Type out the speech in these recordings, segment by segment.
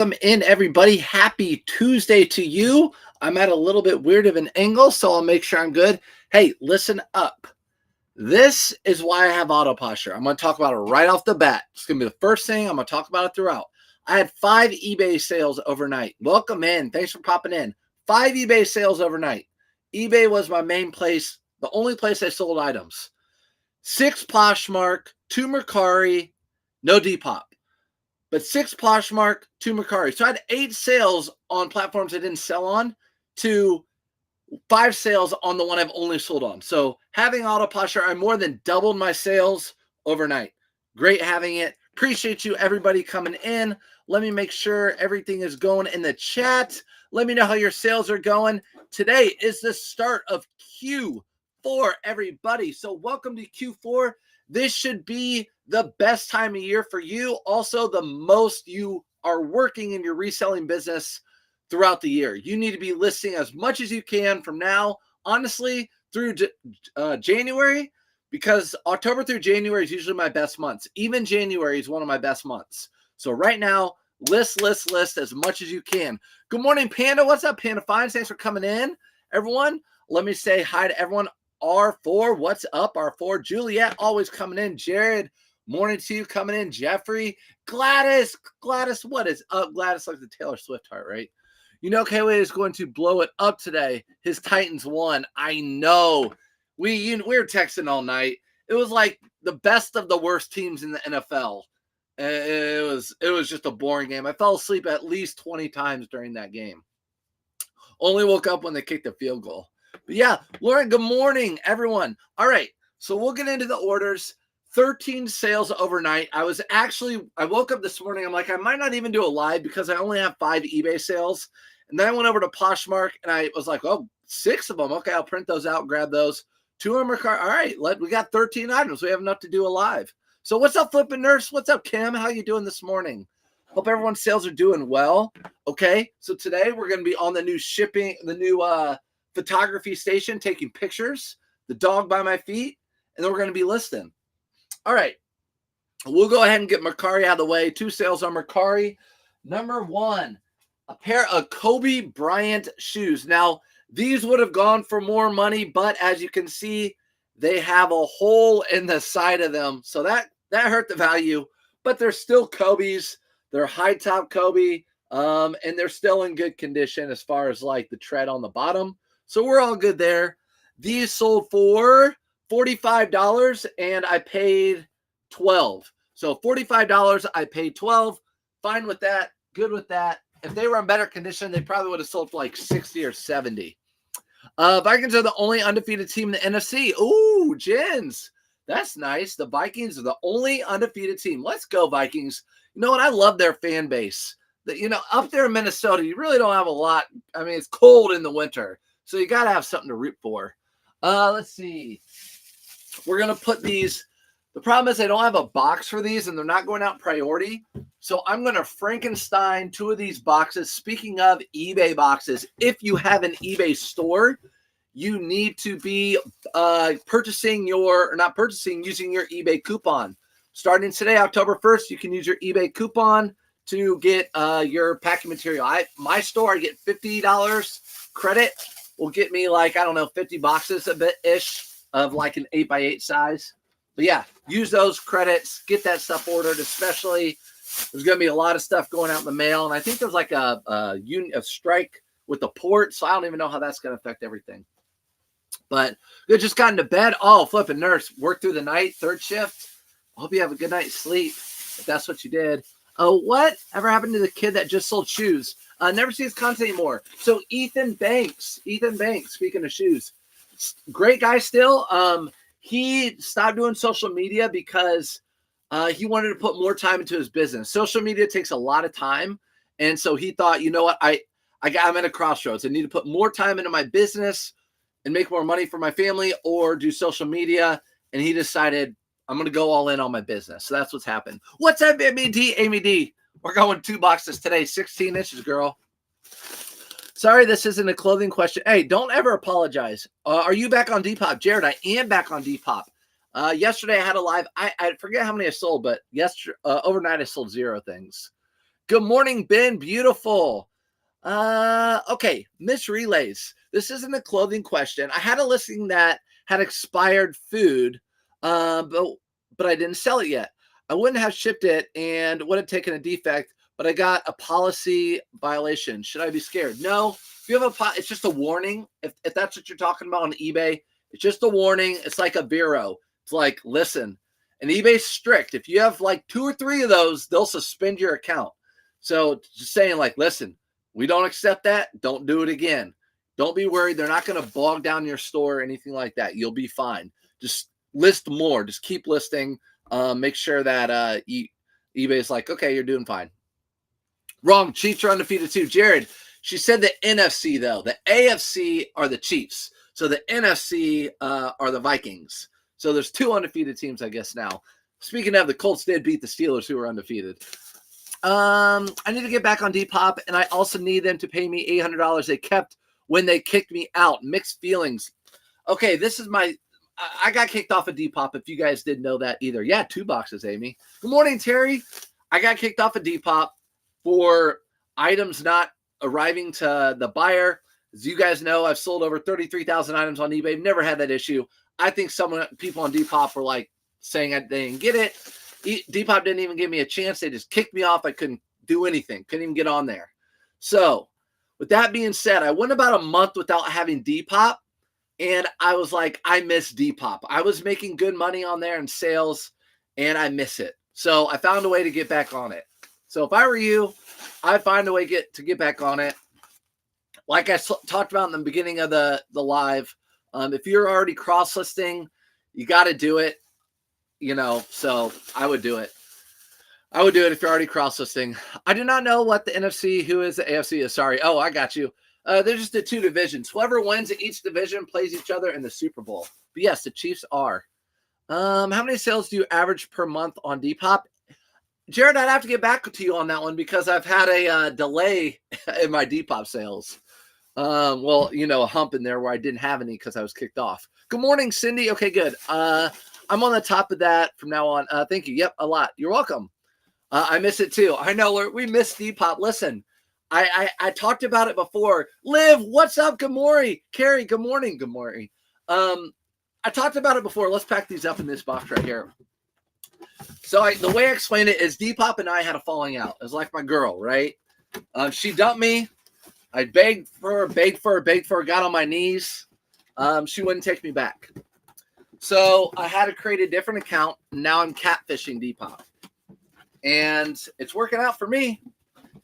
Welcome in, everybody. Happy Tuesday to you. I'm at a little bit weird of an angle, so I'll make sure I'm good. Hey, listen up. This is why I have auto posture. I'm going to talk about it right off the bat. It's going to be the first thing. I'm going to talk about it throughout. I had 5 eBay sales overnight. Welcome in. Thanks for popping in. 5 eBay sales overnight. eBay was my main place, the only place I sold items. 6 Poshmark, 2 Mercari, no Depop. But 6 Poshmark, 2 Mercari. So I had 8 sales on platforms I didn't sell on to 5 sales on the one I've only sold on. So having auto posture, I more than doubled my sales overnight. Great having it. Appreciate you, everybody coming in. Let me make sure everything is going in the chat. Let me know how your sales are going. Today is the start of Q4, everybody. So welcome to Q4. This should be the best time of year for you. Also, the most you are working in your reselling business throughout the year. You need to be listing as much as you can from now, honestly, through January, because October through January is usually my best months. Even January is one of my best months. So right now, list as much as you can. Good morning, Panda. What's up, Panda Fines? Thanks for coming in, everyone. Let me say hi to everyone. R4, what's up, R4? Juliet, always coming in. Jared, morning to you, coming in. Jeffrey, Gladys, what is up? Gladys like the Taylor Swift heart, right? You know, Kway is going to blow it up today. His Titans won. I know. We were texting all night. It was like the best of the worst teams in the NFL. It was just a boring game. I fell asleep at least 20 times during that game. Only woke up when they kicked the field goal. But yeah, Lauren, good morning, everyone. All right, so we'll get into the orders. 13 sales overnight. I woke up this morning. I'm like, I might not even do a live because I only have 5 eBay sales. And then I went over to Poshmark and I was like, oh, 6 of them. Okay, I'll print those out, grab those. 2 of them are all right. We got 13 items. We have enough to do a live. So what's up, Flippin' Nurse? What's up, Kim? How you doing this morning? Hope everyone's sales are doing well. Okay, so today we're going to be on the new photography station, taking pictures, the dog by my feet, and then we're going to be listing. All right, we'll go ahead and get Mercari out of the way. 2 sales on Mercari. Number 1, a pair of Kobe Bryant shoes. Now, these would have gone for more money, but as you can see, they have a hole in the side of them, so that hurt the value, but they're still Kobe's. They're high top Kobe, and they're still in good condition as far as like the tread on the bottom. So we're all good there. These sold for $45 and I paid $12. So $45, I paid $12. Fine with that. Good with that. If they were in better condition, they probably would have sold for like 60 or 70. Vikings are the only undefeated team in the NFC. Ooh, Jens. That's nice. The Vikings are the only undefeated team. Let's go, Vikings. You know what? I love their fan base. Up there in Minnesota, you really don't have a lot. I mean, it's cold in the winter, so you got to have something to root for. Let's see. We're going to put these. The problem is I don't have a box for these, and they're not going out priority. So I'm going to Frankenstein 2 of these boxes. Speaking of eBay boxes, if you have an eBay store, you need to be using your eBay coupon. Starting today, October 1st, you can use your eBay coupon to get your packing material. My store, I get $50 credit. Will get me 50 boxes a bit-ish of like an 8x8 size. But yeah, use those credits, get that stuff ordered, especially there's going to be a lot of stuff going out in the mail. And I think there's like a strike with the port, so I don't even know how that's going to affect everything. But they just got into bed. Oh, flipping nurse, work through the night, 3rd shift. I hope you have a good night's sleep if that's what you did. Oh, what ever happened to the kid that just sold shoes? Never see his content anymore. So Ethan Banks, speaking of shoes, great guy still. He stopped doing social media because he wanted to put more time into his business. Social media takes a lot of time. And so he thought, you know what, I'm at a crossroads. I need to put more time into my business and make more money for my family or do social media. And he decided, I'm going to go all in on my business. So that's what's happened. What's up, Amy D? We're going 2 boxes today, 16 inches, girl. Sorry, this isn't a clothing question. Hey, don't ever apologize. Are you back on Depop? Jared, I am back on Depop. Yesterday I had a live. I forget how many I sold, but overnight I sold 0 things. Good morning, Ben. Beautiful. Okay, Miss Relays. This isn't a clothing question. I had a listing that had expired food, but I didn't sell it yet. I wouldn't have shipped it and would have taken a defect, but I got a policy violation. Should I be scared? No. If you have it's just a warning. If that's what you're talking about on eBay, it's just a warning. It's like a bureau. It's like, listen, and eBay's strict. If you have like 2 or 3 of those, they'll suspend your account. So just saying, like, listen, we don't accept that. Don't do it again. Don't be worried. They're not going to bog down your store or anything like that. You'll be fine. Just list more. Just keep listing. Make sure that eBay's like, okay, you're doing fine. Wrong. Chiefs are undefeated too. Jared, she said the NFC, though. The AFC are the Chiefs. So the NFC are the Vikings. So there's 2 undefeated teams, I guess, now. Speaking of, the Colts did beat the Steelers, who were undefeated. I need to get back on Depop, and I also need them to pay me $800 they kept when they kicked me out. Mixed feelings. Okay, this is I got kicked off of Depop, if you guys didn't know that either. Yeah, 2 boxes, Amy. Good morning, Terry. I got kicked off of Depop for items not arriving to the buyer. As you guys know, I've sold over 33,000 items on eBay. Never had that issue. I think people on Depop were like saying they didn't get it. Depop didn't even give me a chance. They just kicked me off. I couldn't do anything. Couldn't even get on there. So with that being said, I went about a month without having Depop, and I was like, I miss Depop. I was making good money on there in sales, and I miss it. So I found a way to get back on it. So if I were you, I'd find a way to get back on it. Like I talked about in the beginning of the live, if you're already cross-listing, you got to do it. So I would do it. I would do it if you're already cross-listing. I do not know what the NFC, who is the AFC is. Sorry. Oh, I got you. They're just the 2 divisions. Whoever wins at each division plays each other in the Super Bowl. But yes, the Chiefs are. How many sales do you average per month on Depop? Jared, I'd have to get back to you on that one because I've had a delay in my Depop sales. A hump in there where I didn't have any because I was kicked off. Good morning, Cindy. Okay, good. I'm on the top of that from now on. Thank you. Yep, a lot. You're welcome. I miss it too. I know we miss Depop. Listen, I talked about it before. Liv, what's up? Good morning. Carrie, good morning. Good morning. I talked about it before. Let's pack these up in this box right here. So the way I explained it is Depop and I had a falling out. It was like my girl, right? She dumped me. I begged for her, got on my knees. She wouldn't take me back. So I had to create a different account. Now I'm catfishing Depop. And it's working out for me.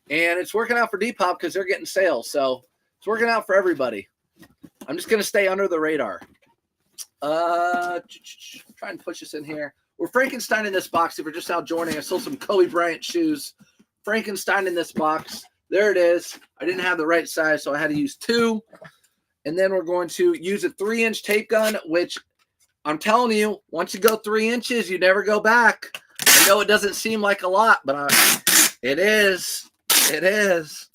And it's working out for Depop because they're getting sales. So it's working out for everybody. I'm just going to stay under the radar. Try and push this in here. We're Frankenstein in this box. If you're just now joining, I sold some Kobe Bryant shoes. Frankenstein in this box. There it is. I didn't have the right size, so I had to use 2. And then we're going to use a 3-inch tape gun, which I'm telling you, once you go 3 inches, you never go back. I know it doesn't seem like a lot, but it is. It is.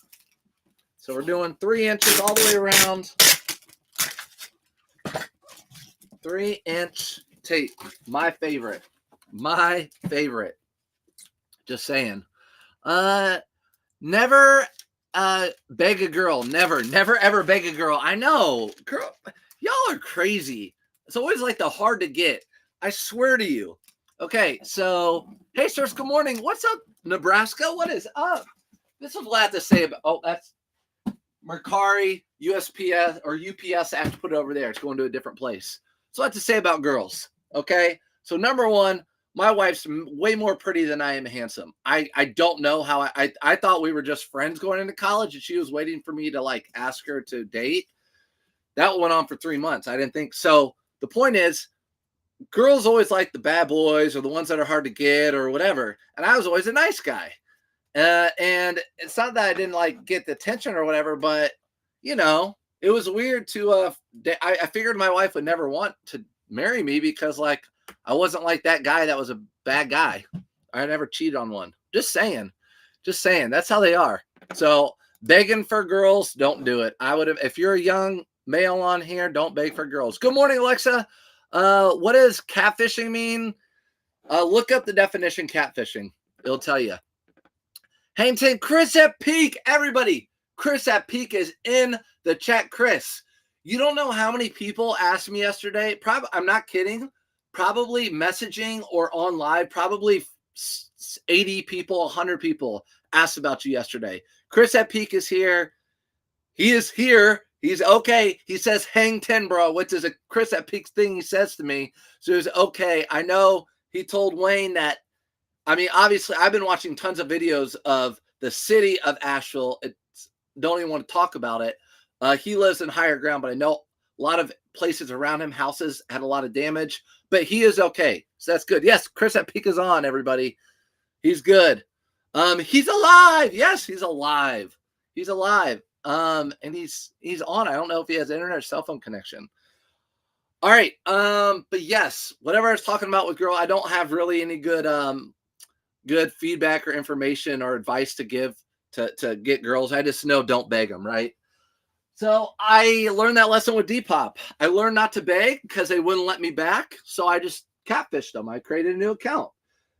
So we're doing 3 inches all the way around. 3-inch tape. My favorite. My favorite. Just saying. Never beg a girl. Never ever beg a girl. I know. Girl, y'all are crazy. It's always like the hard to get. I swear to you. Okay, so, hey, sirs, good morning. What's up, Nebraska? What is up? This is what I have to say about, that's Mercari, USPS, or UPS. I have to put it over there. It's going to a different place. So I have to say about girls, okay? So, number one, my wife's way more pretty than I am handsome. I don't know how I thought we were just friends going into college, and she was waiting for me to, like, ask her to date. That went on for 3 months. I didn't think so. The point is, girls always like the bad boys or the ones that are hard to get or whatever. And I was always a nice guy. And it's not that I didn't like get the attention or whatever, but it was weird to, I figured my wife would never want to marry me because like, I wasn't like that guy that was a bad guy. I never cheated on one. Just saying. That's how they are. So begging for girls, don't do it. I would have, if you're a young male on here, don't beg for girls. Good morning, Alexa. What does catfishing mean? Look up the definition catfishing. It'll tell you. Hang 10, Chris at Peak, everybody. Chris at Peak is in the chat. Chris, you don't know how many people asked me yesterday. I'm not kidding. Probably messaging or on live, probably 80 people, 100 people asked about you yesterday. Chris at Peak is here. He is here. He's okay. He says, hang 10, bro, which is a Chris at Peak thing he says to me. So he's okay. I know he told Wayne that. I mean, obviously, I've been watching tons of videos of the city of Asheville. Don't even want to talk about it. He lives in higher ground, but I know a lot of places around him, houses had a lot of damage, but he is okay. So that's good. Yes, Chris at Peak is on, everybody. He's good. He's alive. Yes, he's alive. He's alive. And he's on. I don't know if he has internet or cell phone connection. All right. But yes, whatever I was talking about with girl, I don't have really any good feedback or information or advice to give to get girls. I just know don't beg them, right? So I learned that lesson with Depop. I learned not to beg because they wouldn't let me back. So I just catfished them. I created a new account.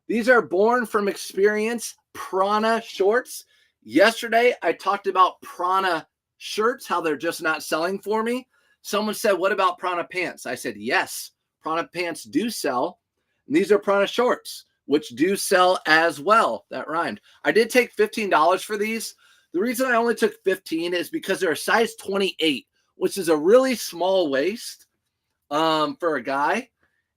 These are born from experience Prana shorts. Yesterday, I talked about Prana shirts, how they're just not selling for me. Someone said, what about Prana pants? I said, yes, Prana pants do sell. And these are Prana shorts, which do sell as well. That rhymed. I did take $15 for these. The reason I only took $15 is because they're a size 28, which is a really small waist for a guy.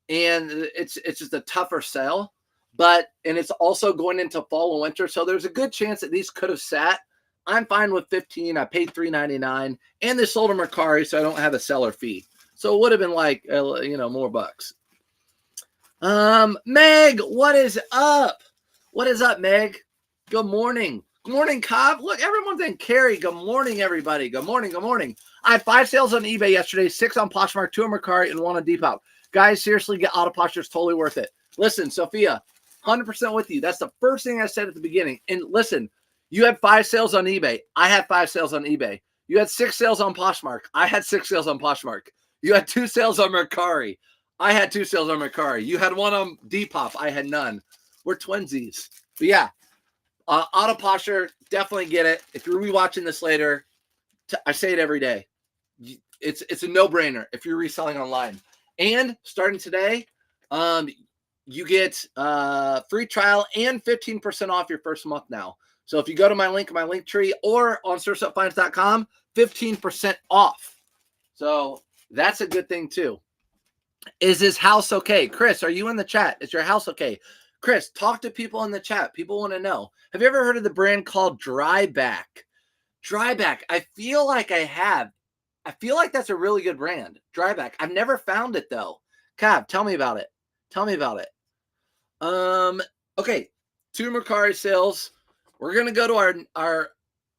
And it's just a tougher sell. And it's also going into fall and winter. So there's a good chance that these could have sat. I'm fine with $15. I paid $3.99 and they sold them Mercari. So I don't have a seller fee. So it would have been like, more bucks. Meg, what is up? What is up, Meg? Good morning. Good morning, Cobb. Look, everyone's in Carrie. Good morning, everybody. Good morning. Good morning. I had 5 sales on eBay yesterday, 6 on Poshmark, 2 on Mercari, and 1 on Depop. Guys, seriously, get Auto Posture. It's totally worth it. Listen, Sophia, 100% with you. That's the first thing I said at the beginning. And listen, you had 5 sales on eBay. I had 5 sales on eBay. You had 6 sales on Poshmark. I had 6 sales on Poshmark. You had 2 sales on Mercari. I had 2 sales on Mercari. You had 1 on Depop. I had none. We're twinsies. But yeah, Auto Posture, definitely get it. If you're rewatching this later, I say it every day. It's a no-brainer if you're reselling online. And starting today, you get free trial and 15% off your first month now. So if you go to my link tree, or on sourceupfinance.com, 15% off. So that's a good thing too. Is his house okay? Chris, are you in the chat? Is your house okay? Chris, talk to people in the chat. People want to know. Have you ever heard of the brand called Dryback? Dryback. I feel like I have. I feel like that's a really good brand. Dryback. I've never found it though. Cab, tell me about it. Tell me about it. Okay. 2 Mercari sales. We're going to go to our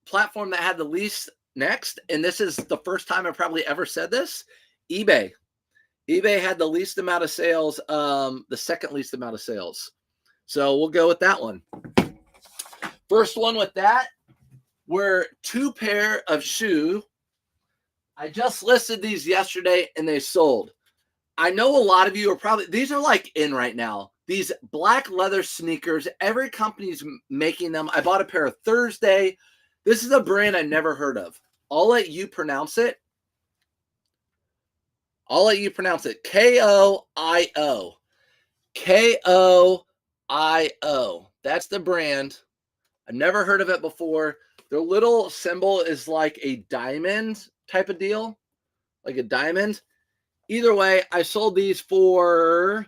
platform that had the least next. And this is the first time I've probably ever said this. eBay. eBay had the least amount of sales, the second least amount of sales. So we'll go with that one. First one with that were 2 pair of shoe. I just listed these yesterday and they sold. I know a lot of you are probably, these are like in right now. These black leather sneakers, every company's making them. I bought a pair of Thursday. This is a brand I never heard of. I'll let you pronounce it. K-O-I-O. K-O-I-O. That's the brand. I've never heard of it before. Their little symbol is like a diamond type of deal. Like a diamond. Either way, I sold these for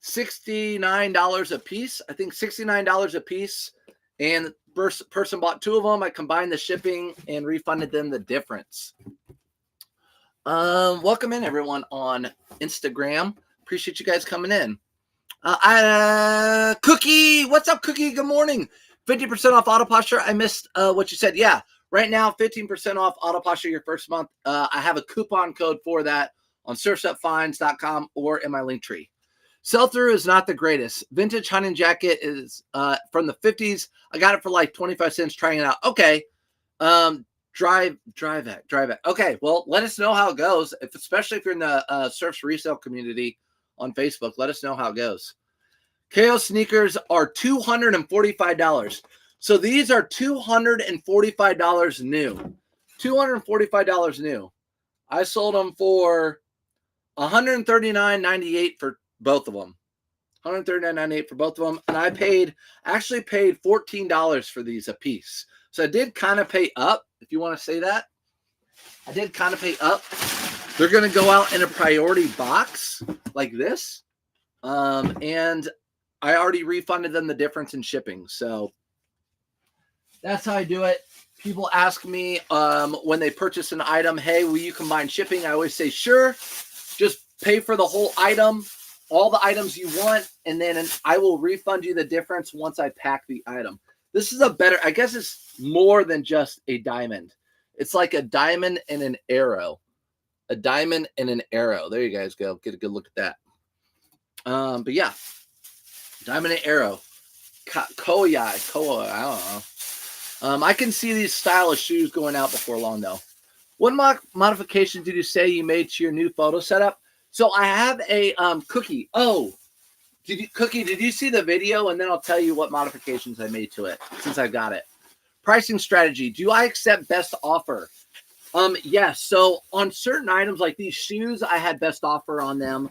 $69 a piece. I think $69 a piece. And the person bought 2 of them. I combined the shipping and refunded them the difference. Welcome in, everyone, on Instagram. Appreciate you guys coming in. Cookie, what's up, Cookie? Good morning. 50% off Auto Posture. I missed what you said. Yeah, right now, 15% off Auto Posture your first month. I have a coupon code for that on sourceupfinance.com or in my link tree. Sell-through is not the greatest. Vintage hunting jacket is from the 50s. I got it for like 25 cents trying it out. Okay. Drive it. Okay, well, let us know how it goes, especially if you're in the Surfs Resale community on Facebook. Let us know how it goes. KO sneakers are $245. So these are $245 new. $245 new. I sold them for $139.98 for both of them. $139.98 for both of them. And I actually paid $14 for these a piece. So I did kind of pay up, if you want to say that. I did kind of pay up. They're going to go out in a priority box like this. And I already refunded them the difference in shipping. So that's how I do it. People ask me when they purchase an item, hey, will you combine shipping? I always say, sure. Just pay for the whole item, all the items you want, and then I will refund you the difference once I pack the item. This is a better, I guess it's more than just a diamond. It's like a diamond and an arrow. A diamond and an arrow. There you guys go. Get a good look at that. But yeah, diamond and arrow. Koi, I don't know. I can see these style of shoes going out before long, though. What modification did you say you made to your new photo setup? So I have a Cookie. Oh, Cookie, did you see the video? And then I'll tell you what modifications I made to it since I got it. Pricing strategy. Do I accept best offer? Yes. So on certain items like these shoes, I had best offer on them.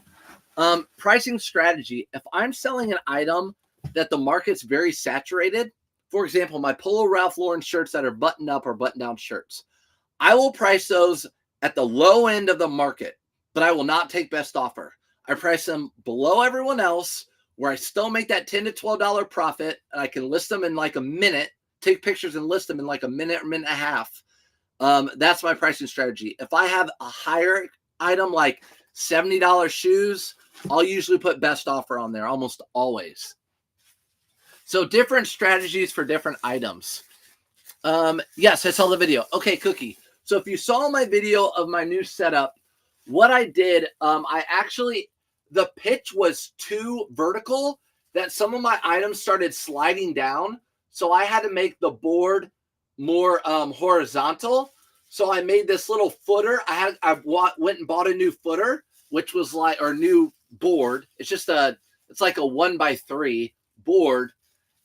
Pricing strategy. If I'm selling an item that the market's very saturated, for example, my Polo Ralph Lauren shirts that are button up or button down shirts, I will price those at the low end of the market, but I will not take best offer. I price them below everyone else where I still make that $10 to $12 profit, and I can list them in like a minute, take pictures and list them in like a minute or minute and a half. That's my pricing strategy. If I have a higher item like $70 shoes, I'll usually put best offer on there almost always. So different strategies for different items. Yes, I saw the video. Okay, Cookie. So if you saw my video of my new setup, what I did, the pitch was too vertical that some of my items started sliding down. So I had to make the board more horizontal. So I made this little footer. I went and bought a new footer, which was like, or new board. It's like a 1x3 board.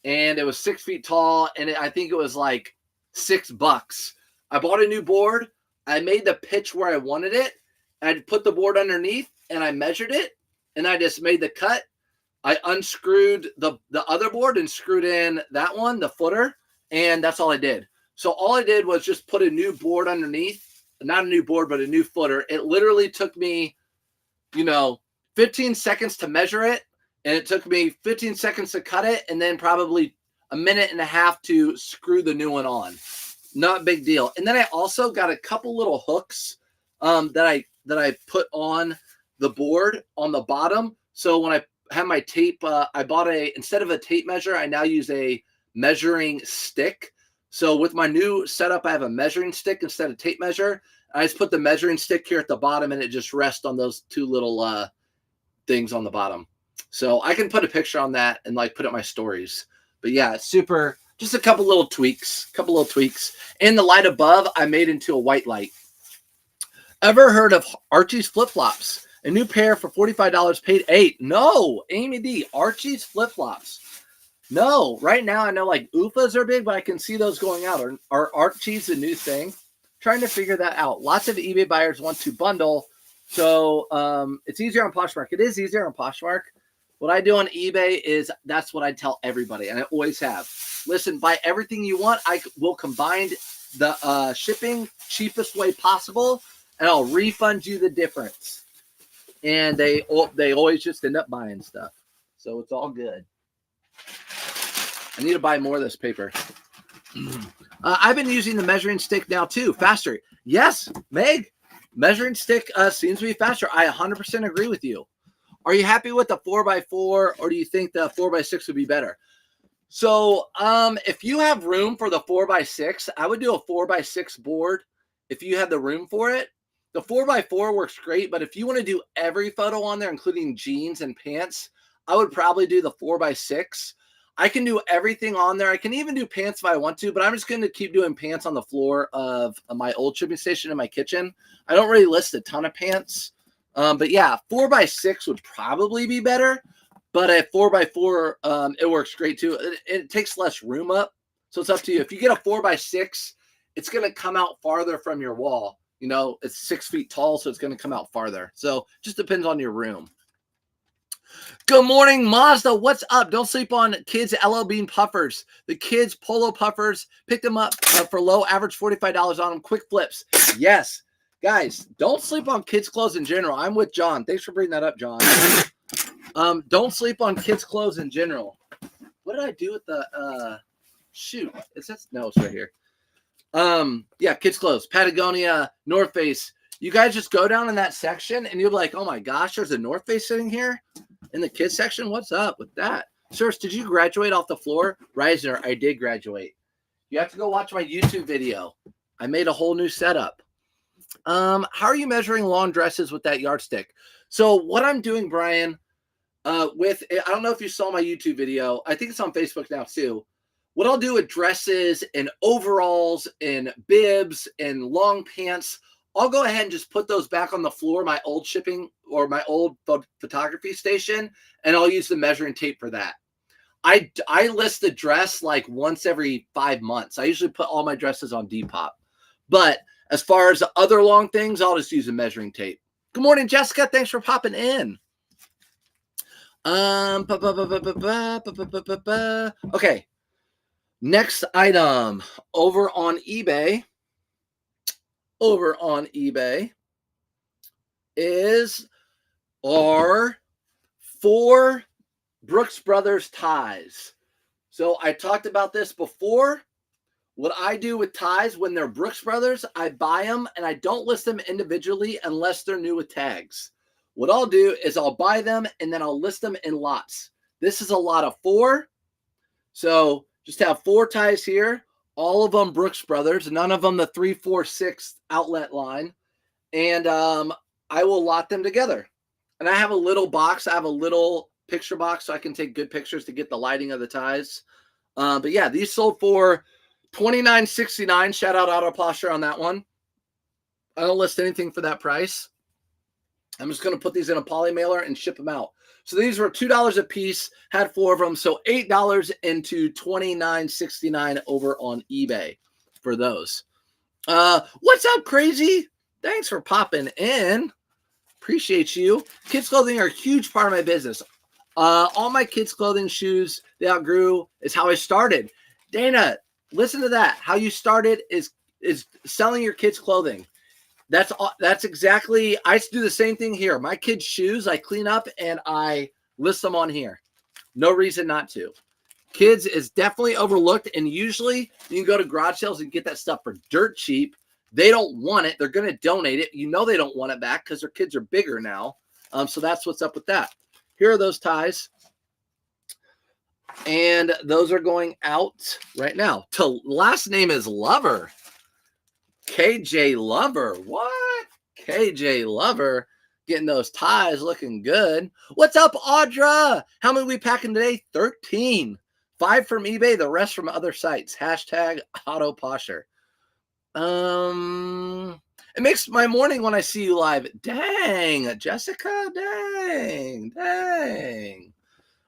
And it was 6 feet tall. And I think it was like $6. I bought a new board. I made the pitch where I wanted it. I put the board underneath and I measured it. And I just made the cut. I unscrewed the other board and screwed in that one, the footer. And that's all I did. So all I did was just put a new board underneath. Not a new board, but a new footer. It literally took me, 15 seconds to measure it. And it took me 15 seconds to cut it. And then probably a minute and a half to screw the new one on. Not a big deal. And then I also got a couple little hooks that I put on the board on the bottom. So when I have my tape, I bought instead of a tape measure, I now use a measuring stick. So with my new setup, I have a measuring stick instead of tape measure. I just put the measuring stick here at the bottom and it just rests on those two little things on the bottom. So I can put a picture on that and like put it in my stories. But yeah, it's super, just a couple little tweaks. And the light above, I made into a white light. Ever heard of Archie's flip-flops? A new pair for $45, paid $8. No, Amy D, Archie's flip-flops. No, right now I know like UFAs are big, but I can see those going out. Are Archie's a new thing? Trying to figure that out. Lots of eBay buyers want to bundle. So it's easier on Poshmark. It is easier on Poshmark. What I do on eBay is that's what I tell everybody, and I always have. Listen, buy everything you want. I will combine the shipping cheapest way possible, and I'll refund you the difference. And they always just end up buying stuff. So it's all good. I need to buy more of this paper. I've been using the measuring stick now too. Faster. Yes, Meg. Measuring stick seems to be faster. I 100% agree with you. Are you happy with the 4x4 or do you think the 4x6 would be better? So if you have room for the 4x6, I would do a 4x6 board if you have the room for it. The 4x4 works great, but if you want to do every photo on there, including jeans and pants, I would probably do the 4x6. I can do everything on there. I can even do pants if I want to, but I'm just going to keep doing pants on the floor of my old shipping station in my kitchen. I don't really list a ton of pants. But yeah, 4x6 would probably be better, but at 4x4, it works great too. It takes less room up. So it's up to you. If you get a 4x6, it's going to come out farther from your wall. You know, it's 6 feet tall, so it's going to come out farther. So just depends on your room. Good morning, Mazda. What's up? Don't sleep on kids' LL Bean puffers. The kids' polo puffers. Pick them up for low, average $45 on them. Quick flips. Yes. Guys, don't sleep on kids' clothes in general. I'm with John. Thanks for bringing that up, John. Don't sleep on kids' clothes in general. What did I do with the shoot? It says no, it's right here. Yeah, kids' clothes. Patagonia, North Face. You guys just go down in that section and you'll be like, oh my gosh, there's a North Face sitting here in the kids section. What's up with that? Sirs, did you graduate off the floor? Reisner, I did graduate. You have to go watch my YouTube video. I made a whole new setup. How are you measuring long dresses with that yardstick? So what I'm doing, Brian, I don't know if you saw my YouTube video. I think it's on Facebook now too. What I'll do with dresses and overalls and bibs and long pants, I'll go ahead and just put those back on the floor, my old shipping or my old photography station, and I'll use the measuring tape for that. I list the dress like once every 5 months. I usually put all my dresses on Depop. But as far as the other long things, I'll just use a measuring tape. Good morning, Jessica. Thanks for popping in. Okay. Next item over on eBay is our 4 Brooks Brothers ties. So I talked about this before. What I do with ties when they're Brooks Brothers, I buy them and I don't list them individually unless they're new with tags. What I'll do is I'll buy them and then I'll list them in lots. This is a lot of 4. So just have 4 ties here. All of them Brooks Brothers, none of them the 3, 4, 6 outlet line. And I will lot them together. And I have a little box. I have a little picture box so I can take good pictures to get the lighting of the ties. But yeah, these sold for $29.69. Shout out Auto Posture on that one. I don't list anything for that price. I'm just going to put these in a poly mailer and ship them out. So these were $2 a piece, had 4 of them. So $8 into $29.69 over on eBay for those. What's up, Crazy? Thanks for popping in. Appreciate you. Kids clothing are a huge part of my business. All my kids clothing shoes they outgrew is how I started. Dana, listen to that. How you started is selling your kids clothing. That's exactly, I do the same thing here. My kids' shoes, I clean up and I list them on here. No reason not to. Kids is definitely overlooked, and usually you can go to garage sales and get that stuff for dirt cheap. They don't want it. They're going to donate it. You know they don't want it back because their kids are bigger now. So that's what's up with that. Here are those ties. And those are going out right now. Last name is Lover. KJ Lover. What? KJ Lover getting those ties looking good. What's up, Audra? How many we packing today? 13. 5 from eBay, the rest from other sites. Hashtag Auto Posture. It makes my morning when I see you live. Dang, Jessica. Dang.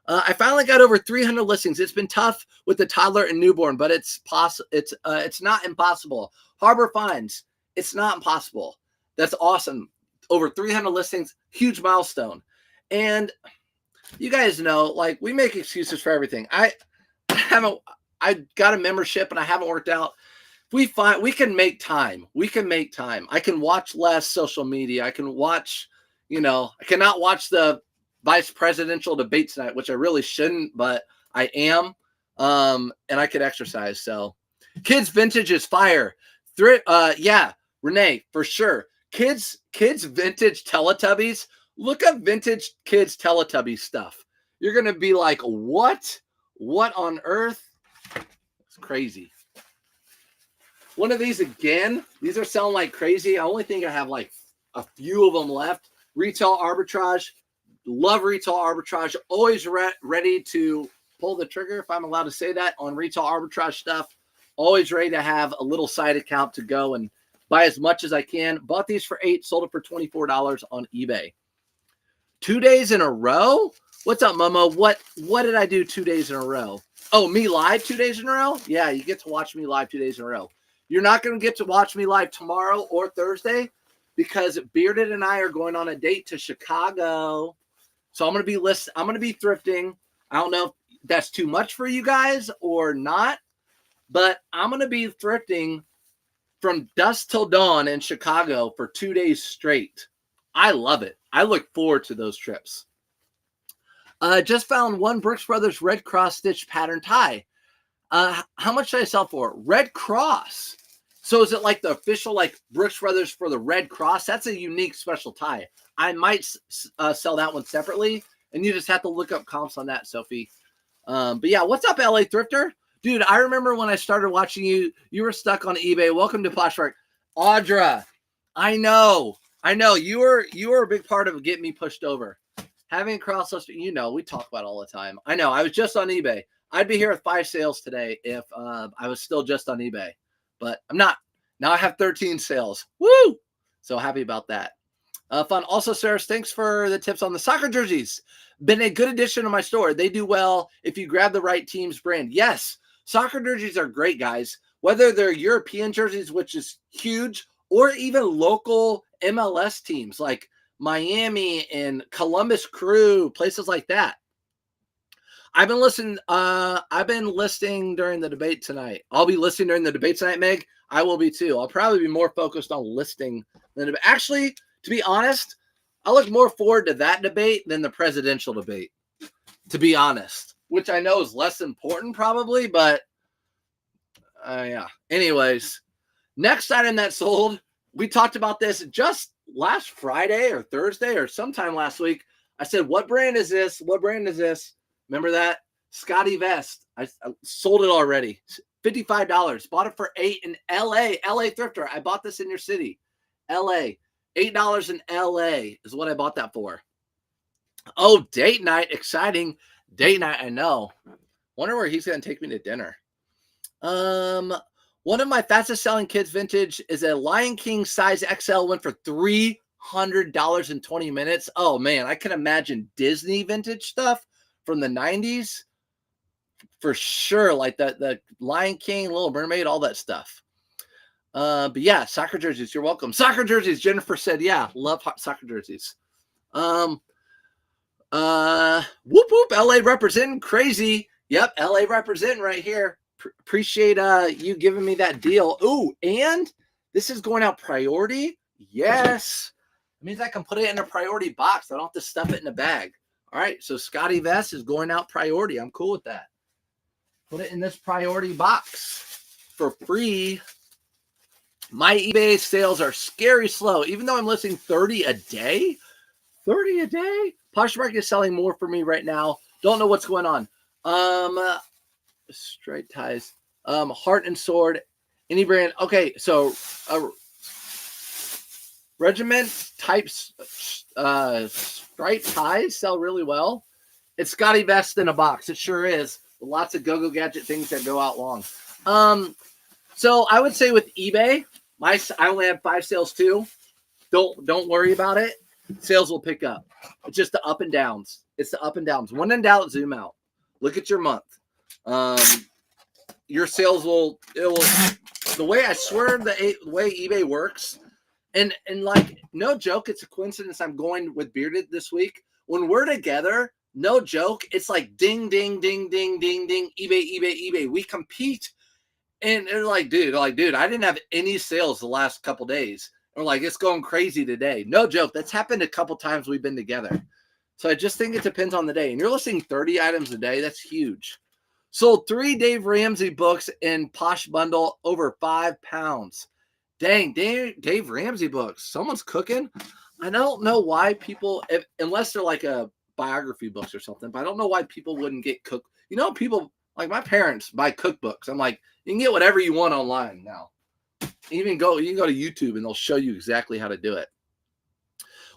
I finally got over 300 listings. It's been tough with the toddler and newborn, but it's not impossible. Harbor Finds, it's not impossible. That's awesome. Over 300 listings, huge milestone. And you guys know, like, we make excuses for everything. I got a membership and I haven't worked out. We can make time. I can watch less social media. I can watch, I cannot watch the vice presidential debate tonight, which I really shouldn't, but I am. And I could exercise. So kids vintage is fire. Yeah, Renee, for sure. Kids vintage Teletubbies. Look up vintage kids Teletubbies stuff. You're going to be like, what? What on earth? It's crazy. One of these again. These are selling like crazy. I only think I have like a few of them left. Retail arbitrage. Love retail arbitrage. Always ready to pull the trigger, if I'm allowed to say that, on retail arbitrage stuff. Always ready to have a little side account to go and buy as much as I can. Bought these for $8, sold it for $24 on eBay. 2 days in a row? What's up, Momo? What did I do 2 days in a row? Oh, me live 2 days in a row? Yeah, you get to watch me live 2 days in a row. You're not going to get to watch me live tomorrow or Thursday because Bearded and I are going on a date to Chicago. So I'm going to be thrifting. I don't know if that's too much for you guys or not, but I'm going to be thrifting from dusk till dawn in Chicago for 2 days straight. I love it. I look forward to those trips. Just found one Brooks Brothers Red Cross stitch pattern tie. How much should I sell for? Red Cross. So is it like the official like Brooks Brothers for the Red Cross? That's a unique special tie. I might sell that one separately, and you just have to look up comps on that, Sophie. But yeah, what's up, LA Thrifter? Dude, I remember when I started watching you, you were stuck on eBay. Welcome to Poshmark. Audra, I know. You were a big part of getting me pushed over. Having cross-listed, we talk about it all the time. I know. I was just on eBay. I'd be here with 5 sales today if I was still just on eBay. But I'm not. Now I have 13 sales. Woo! So happy about that. Fun. Also, Sarah, thanks for the tips on the soccer jerseys. Been a good addition to my store. They do well if you grab the right team's brand. Yes, soccer jerseys are great, guys. Whether they're European jerseys, which is huge, or even local MLS teams like Miami and Columbus Crew, places like that. I've been listening during the debate tonight. I'll be listening during the debate tonight, Meg. I will be too. I'll probably be more focused on listing than debate. Actually, to be honest, I look more forward to that debate than the presidential debate, to be honest, which I know is less important probably, but yeah. Anyways, next item that sold, we talked about this just last Friday or Thursday or sometime last week. I said, what brand is this? What brand is this? Remember that? Scotty Vest. I sold it already. $55. Bought it for $8 in LA. LA Thrifter. I bought this in your city. LA. $8 in LA is what I bought that for. Oh, date night. Exciting. Date night. I know. Wonder where he's going to take me to dinner. One of my fastest selling kids vintage is a Lion King size XL, went for $300 in 20 minutes. Oh man, I can imagine Disney vintage stuff from the 90s for sure. Like the Lion King, Little Mermaid, all that stuff. But yeah, soccer jerseys, you're welcome. Soccer jerseys, Jennifer said, yeah, love soccer jerseys. Whoop whoop, LA representing, crazy. Yep, LA representing right here. Appreciate you giving me that deal. Ooh, and this is going out priority. Yes. It means I can put it in a priority box. I don't have to stuff it in a bag. All right, so Scotty Vest is going out priority. I'm cool with that. Put it in this priority box for free. My eBay sales are scary slow. Even though I'm listing 30 a day. 30 a day? Poshmark is selling more for me right now. Don't know what's going on. Straight ties, Heart and Sword, any brand. Okay, so regiment types, striped ties sell really well. It's Scotty Vest in a box. It sure is. Lots of go-go gadget things that go out long. So I would say with eBay, I only have 5 sales too. Don't worry about it. Sales will pick up. It's just the up and downs. It's the up and downs. When in doubt, zoom out. Look at your month. Your sales the way I swear the way eBay works, and like no joke, it's a coincidence I'm going with Bearded this week. When we're together, no joke, it's like ding ding ding ding ding ding, eBay. We compete, and they're like, dude, I didn't have any sales the last couple days. We're like, it's going crazy today. No joke, that's happened a couple times we've been together. So I just think it depends on the day. And you're listing 30 items a day. That's huge. Sold 3 Dave Ramsey books in Posh Bundle, over £5. Dang, Dave Ramsey books. Someone's cooking. I don't know why people, unless they're like a biography books or something, but I don't know why people wouldn't get cooked. People like my parents buy cookbooks. I'm like, you can get whatever you want online now. You can go to YouTube and they'll show you exactly how to do it.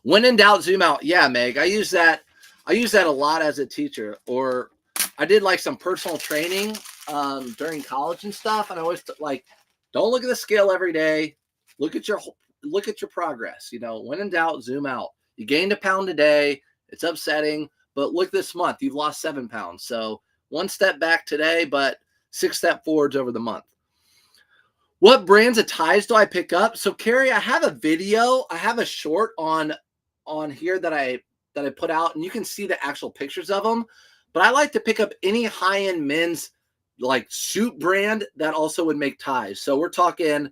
When in doubt, zoom out. Yeah, Meg, I use that a lot as a teacher, or I did like some personal training during college and stuff. And I always don't look at the scale every day. Look at your progress. When in doubt, zoom out. You gained a pound a day. It's upsetting, but look this month, you've lost 7 pounds. So 1 step back today, but 6 step forwards over the month. What brands of ties do I pick up? So Carrie, I have a video. I have a short on here that I put out, and you can see the actual pictures of them. But I like to pick up any high-end men's like suit brand that also would make ties. So we're talking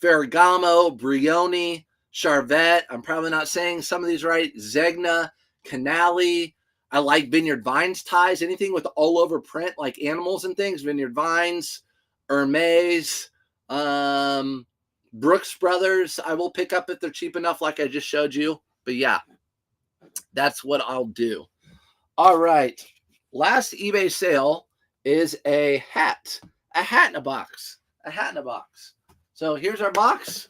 Ferragamo, Brioni, Charvet. I'm probably not saying some of these right. Zegna, Canali. I like Vineyard Vines ties. Anything with all over print like animals and things. Vineyard Vines, Hermes, Brooks Brothers. I will pick up if they're cheap enough, like I just showed you. But yeah, that's what I'll do. All right. Last eBay sale is a hat. A hat in a box. A hat in a box. So here's our box.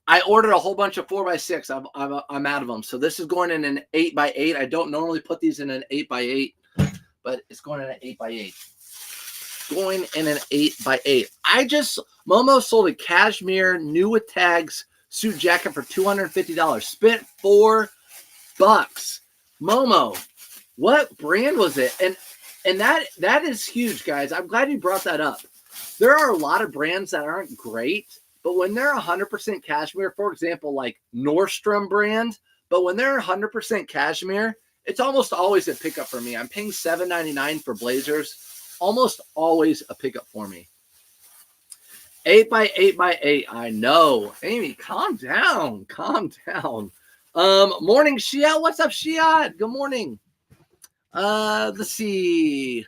I ordered a whole bunch of 4x6. I'm out of them. So this is going in an 8x8. I don't normally put these in an 8x8, but it's going in an 8x8. Going in an 8x8. Momo sold a cashmere, new with tags, suit jacket for $250. Spent $4. Momo, what brand was it? And that is huge, guys. I'm glad you brought that up. There are a lot of brands that aren't great, but when they're 100% cashmere, for example, like Nordstrom brand, but when they're 100% cashmere, it's almost always a pickup for me. I'm paying $7.99 for blazers. Almost always a pickup for me. 8x8x8. I know. Amy, calm down. Calm down. Morning, Shia. What's up, Shia? Good morning. Let's see.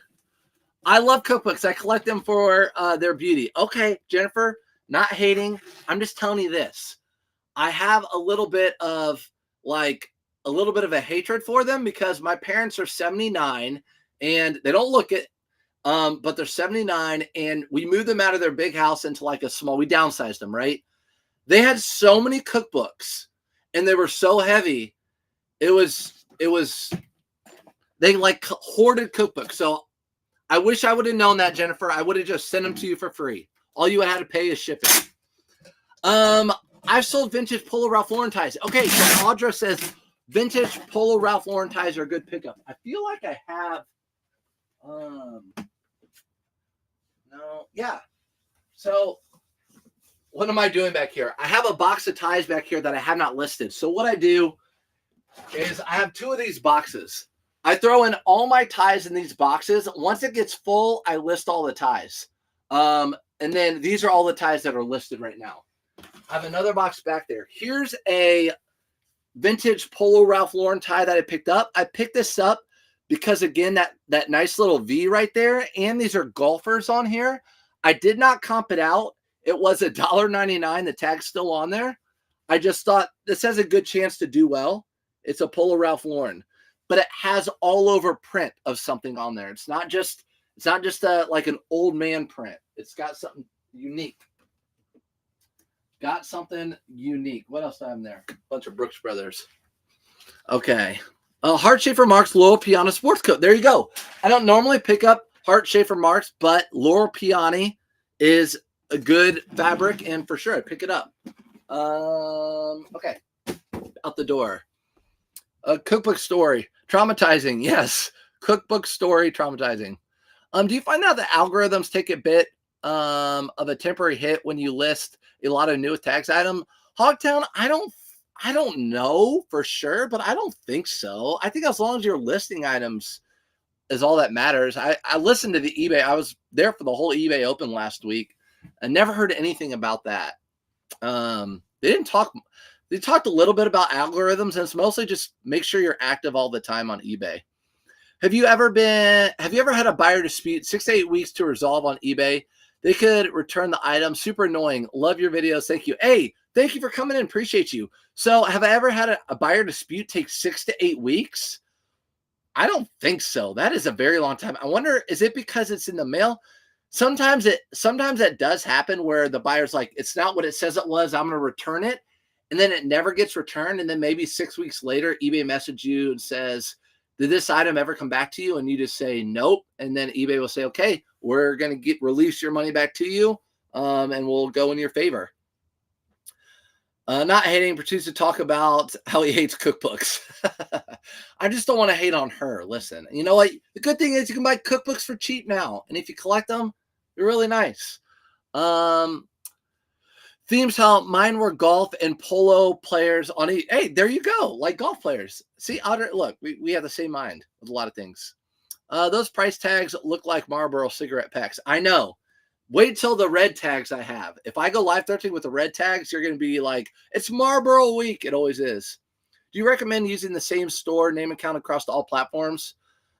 I love cookbooks. I collect them for their beauty. Okay, Jennifer, not hating. I'm just telling you this. I have a little bit of a hatred for them because my parents are 79 and they don't look it. But they're 79 and we moved them out of their big house into like a small, we downsized them, right? They had so many cookbooks and they were so heavy. They like hoarded cookbooks. So I wish I would have known that, Jennifer. I would have just sent them to you for free. All you had to pay is shipping. I've sold vintage Polo Ralph Lauren ties. Okay, so Audra says vintage Polo Ralph Lauren ties are a good pickup. I feel like I have, no, yeah. So what am I doing back here? I have a box of ties back here that I have not listed. So what I do is I have 2 of these boxes. I throw in all my ties in these boxes. Once it gets full, I list all the ties. And then these are all the ties that are listed right now. I have another box back there. Here's a vintage Polo Ralph Lauren tie that I picked up. I picked this up because, again, that nice little V right there, and these are golfers on here. I did not comp it out. It was $1.99. The tag's still on there. I just thought this has a good chance to do well. It's a Polo Ralph Lauren, but it has all over print of something on there. It's not just like an old man print. It's got something unique. Got something unique. What else do I have in there? Bunch of Brooks Brothers. Okay. Hart Schaefer Marks Laurel Piana Sports Coat. There you go. I don't normally pick up Hart Schaefer Marks, but Laurel Piani is a good fabric, and for sure I pick it up. Okay. Out the door. A cookbook story. Traumatizing. Yes. Cookbook story. Traumatizing. Do you find out the algorithms take a bit of a temporary hit when you list a lot of new tags item? Hogtown, I don't know for sure, but I don't think so. I think as long as you're listing items is all that matters. I listened to the eBay. I was there for the whole eBay Open last week. I never heard anything about that. They talked a little bit about algorithms, and it's mostly just make sure you're active all the time on eBay. Have you ever had a buyer dispute 6 to 8 weeks to resolve on eBay? They could return the item. Super annoying. Love your videos. Thank you. Hey, thank you for coming in. Appreciate you. So have I ever had a buyer dispute take 6 to 8 weeks? I don't think so. That is a very long time. I wonder, is it because it's in the mail? Sometimes that does happen where the buyer's like, it's not what it says it was. I'm going to return it. And then it never gets returned. And then maybe 6 weeks later, eBay messages you and says, did this item ever come back to you? And you just say, nope. And then eBay will say, okay, we're going to release your money back to you. And we'll go in your favor. Not hating, proceeds to talk about how he hates cookbooks. I just don't want to hate on her. Listen, you know what? The good thing is you can buy cookbooks for cheap now. And if you collect them, they're really nice. Themes how mine were golf and polo players on each. Hey, there you go. Like golf players. See, look, we have the same mind with a lot of things. Those price tags look like Marlboro cigarette packs. I know. Wait till the red tags I have. If I go live thrifting with the red tags, you're going to be like, it's Marlboro week. It always is. Do you recommend using the same store name account across all platforms?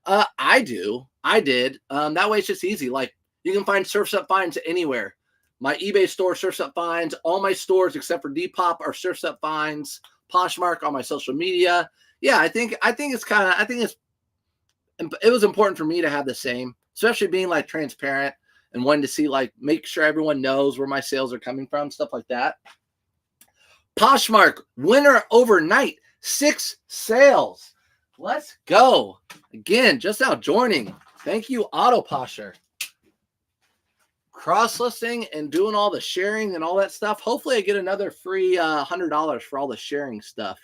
I do. I did. That way it's just easy. Like you can find Surf's Up Finds anywhere. My eBay store, Surf's Up Finds. All my stores except for Depop are Surf's Up Finds. Poshmark on my social media. Yeah, I think it was important for me to have the same, especially being like transparent and wanting to see, like, make sure everyone knows where my sales are coming from, stuff like that. Poshmark, winner overnight, 6 sales. Let's go. Again, just now joining. Thank you, Autoposher. Cross-listing and doing all the sharing and all that stuff. Hopefully I get another free $100 for all the sharing stuff.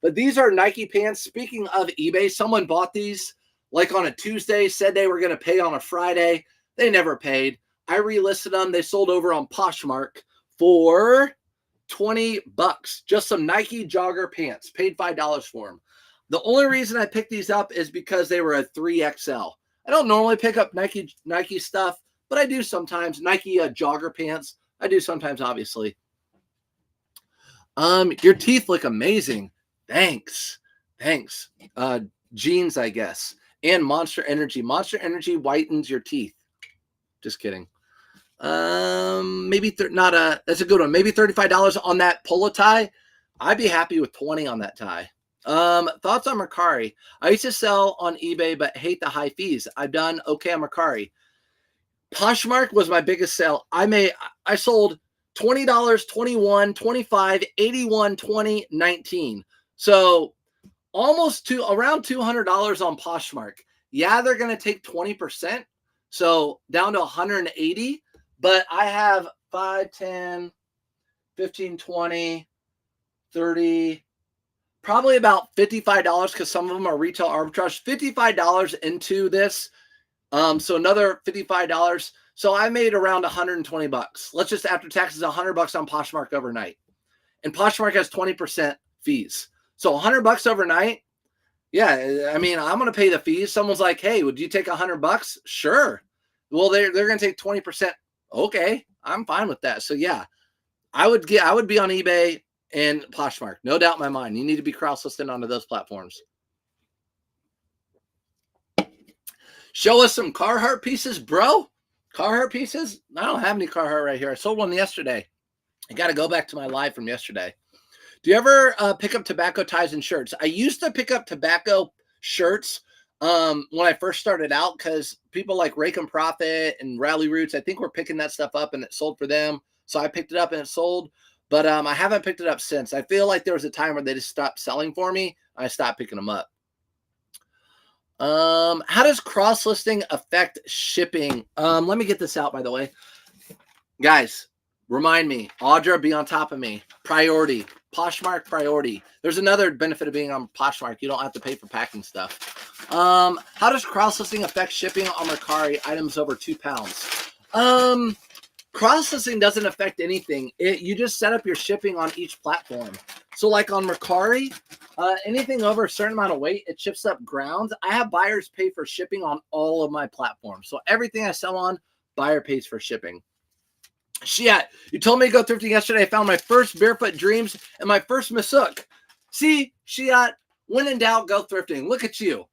But these are Nike pants. Speaking of eBay, someone bought these like on a Tuesday, said they were going to pay on a Friday. They never paid. I relisted them. They sold over on Poshmark for $20. Just some Nike jogger pants. Paid $5 for them. The only reason I picked these up is because they were a 3XL. I don't normally pick up Nike stuff, but I do sometimes. Nike jogger pants. I do sometimes, obviously. Your teeth look amazing. Thanks. Jeans, I guess. And Monster Energy. Monster Energy whitens your teeth. Just kidding. Maybe that's a good one. Maybe $35 on that polo tie. I'd be happy with 20 on that tie. Thoughts on Mercari? I used to sell on eBay, but hate the high fees. I've done okay on Mercari. Poshmark was my biggest sale. I sold $20, $21, $25, $81, $20, $19. So almost around $200 on Poshmark. Yeah, they're going to take 20%. So down to 180, but I have 5, 10, 15, 20, 30, probably about $55 because some of them are retail arbitrage. $55 into this. So another $55. So I made around $120. Let's just, after taxes, $100 on Poshmark overnight. And Poshmark has 20% fees. So $100 overnight. Yeah, I mean, I'm going to pay the fees. Someone's like, hey, would you take $100? Sure. Well, they're going to take 20%. Okay, I'm fine with that. So yeah, I would be on eBay and Poshmark. No doubt in my mind. You need to be cross-listed onto those platforms. Show us some Carhartt pieces, bro. Carhartt pieces? I don't have any Carhartt right here. I sold one yesterday. I got to go back to my live from yesterday. Do you ever pick up tobacco ties and shirts? I used to pick up tobacco shirts when I first started out because people like Rake and Profit and Rally Roots, I think were picking that stuff up and it sold for them. So I picked it up and it sold. But I haven't picked it up since. I feel like there was a time where they just stopped selling for me. I stopped picking them up. How does cross-listing affect shipping? Let me get this out, by the way. Guys, remind me. Audra, be on top of me. Priority. Poshmark priority. There's another benefit of being on Poshmark. You don't have to pay for packing stuff. How does cross-listing affect shipping on Mercari items over 2 pounds? Cross-listing doesn't affect anything. You just set up your shipping on each platform. So like on Mercari, anything over a certain amount of weight, it ships up ground. I have buyers pay for shipping on all of my platforms. So everything I sell on, buyer pays for shipping. Shit, you told me to go thrifting yesterday. I found my first Barefoot Dreams and my first Masook. See, Shiat, when in doubt, go thrifting. Look at you.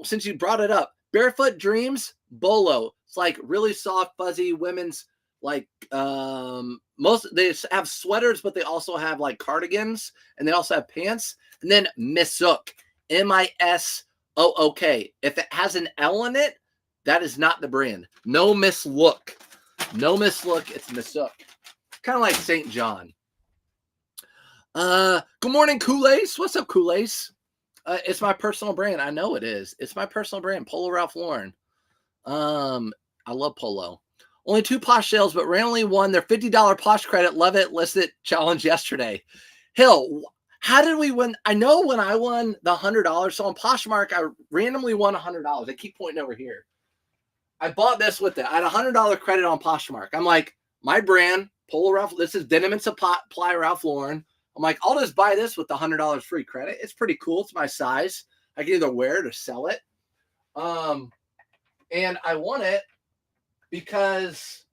Since you brought it up, Barefoot Dreams, Bolo. It's like really soft, fuzzy women's, like, they have sweaters, but they also have like cardigans and they also have pants. And then Misook, Missook. If it has an L in it, that is not the brand. No Mislook. No Mislook, it's Misook. Kind of like St. John. Good morning, Kool-Ace. What's up, Kool-Ace? It's my personal brand. I know it is. It's my personal brand, Polo Ralph Lauren. I love Polo. Only 2 Posh sales, but randomly won their $50 Posh credit. Love it. List it challenge yesterday. Hill, how did we win? I know when I won the $100, so on Poshmark, I randomly won $100. I keep pointing over here. I bought this with it. I had a $100 credit on Poshmark. I'm like, my brand, Polo Ralph, this is Denim and Supply Ralph Lauren. I'm like, I'll just buy this with the $100 free credit. It's pretty cool. It's my size. I can either wear it or sell it. And I won it because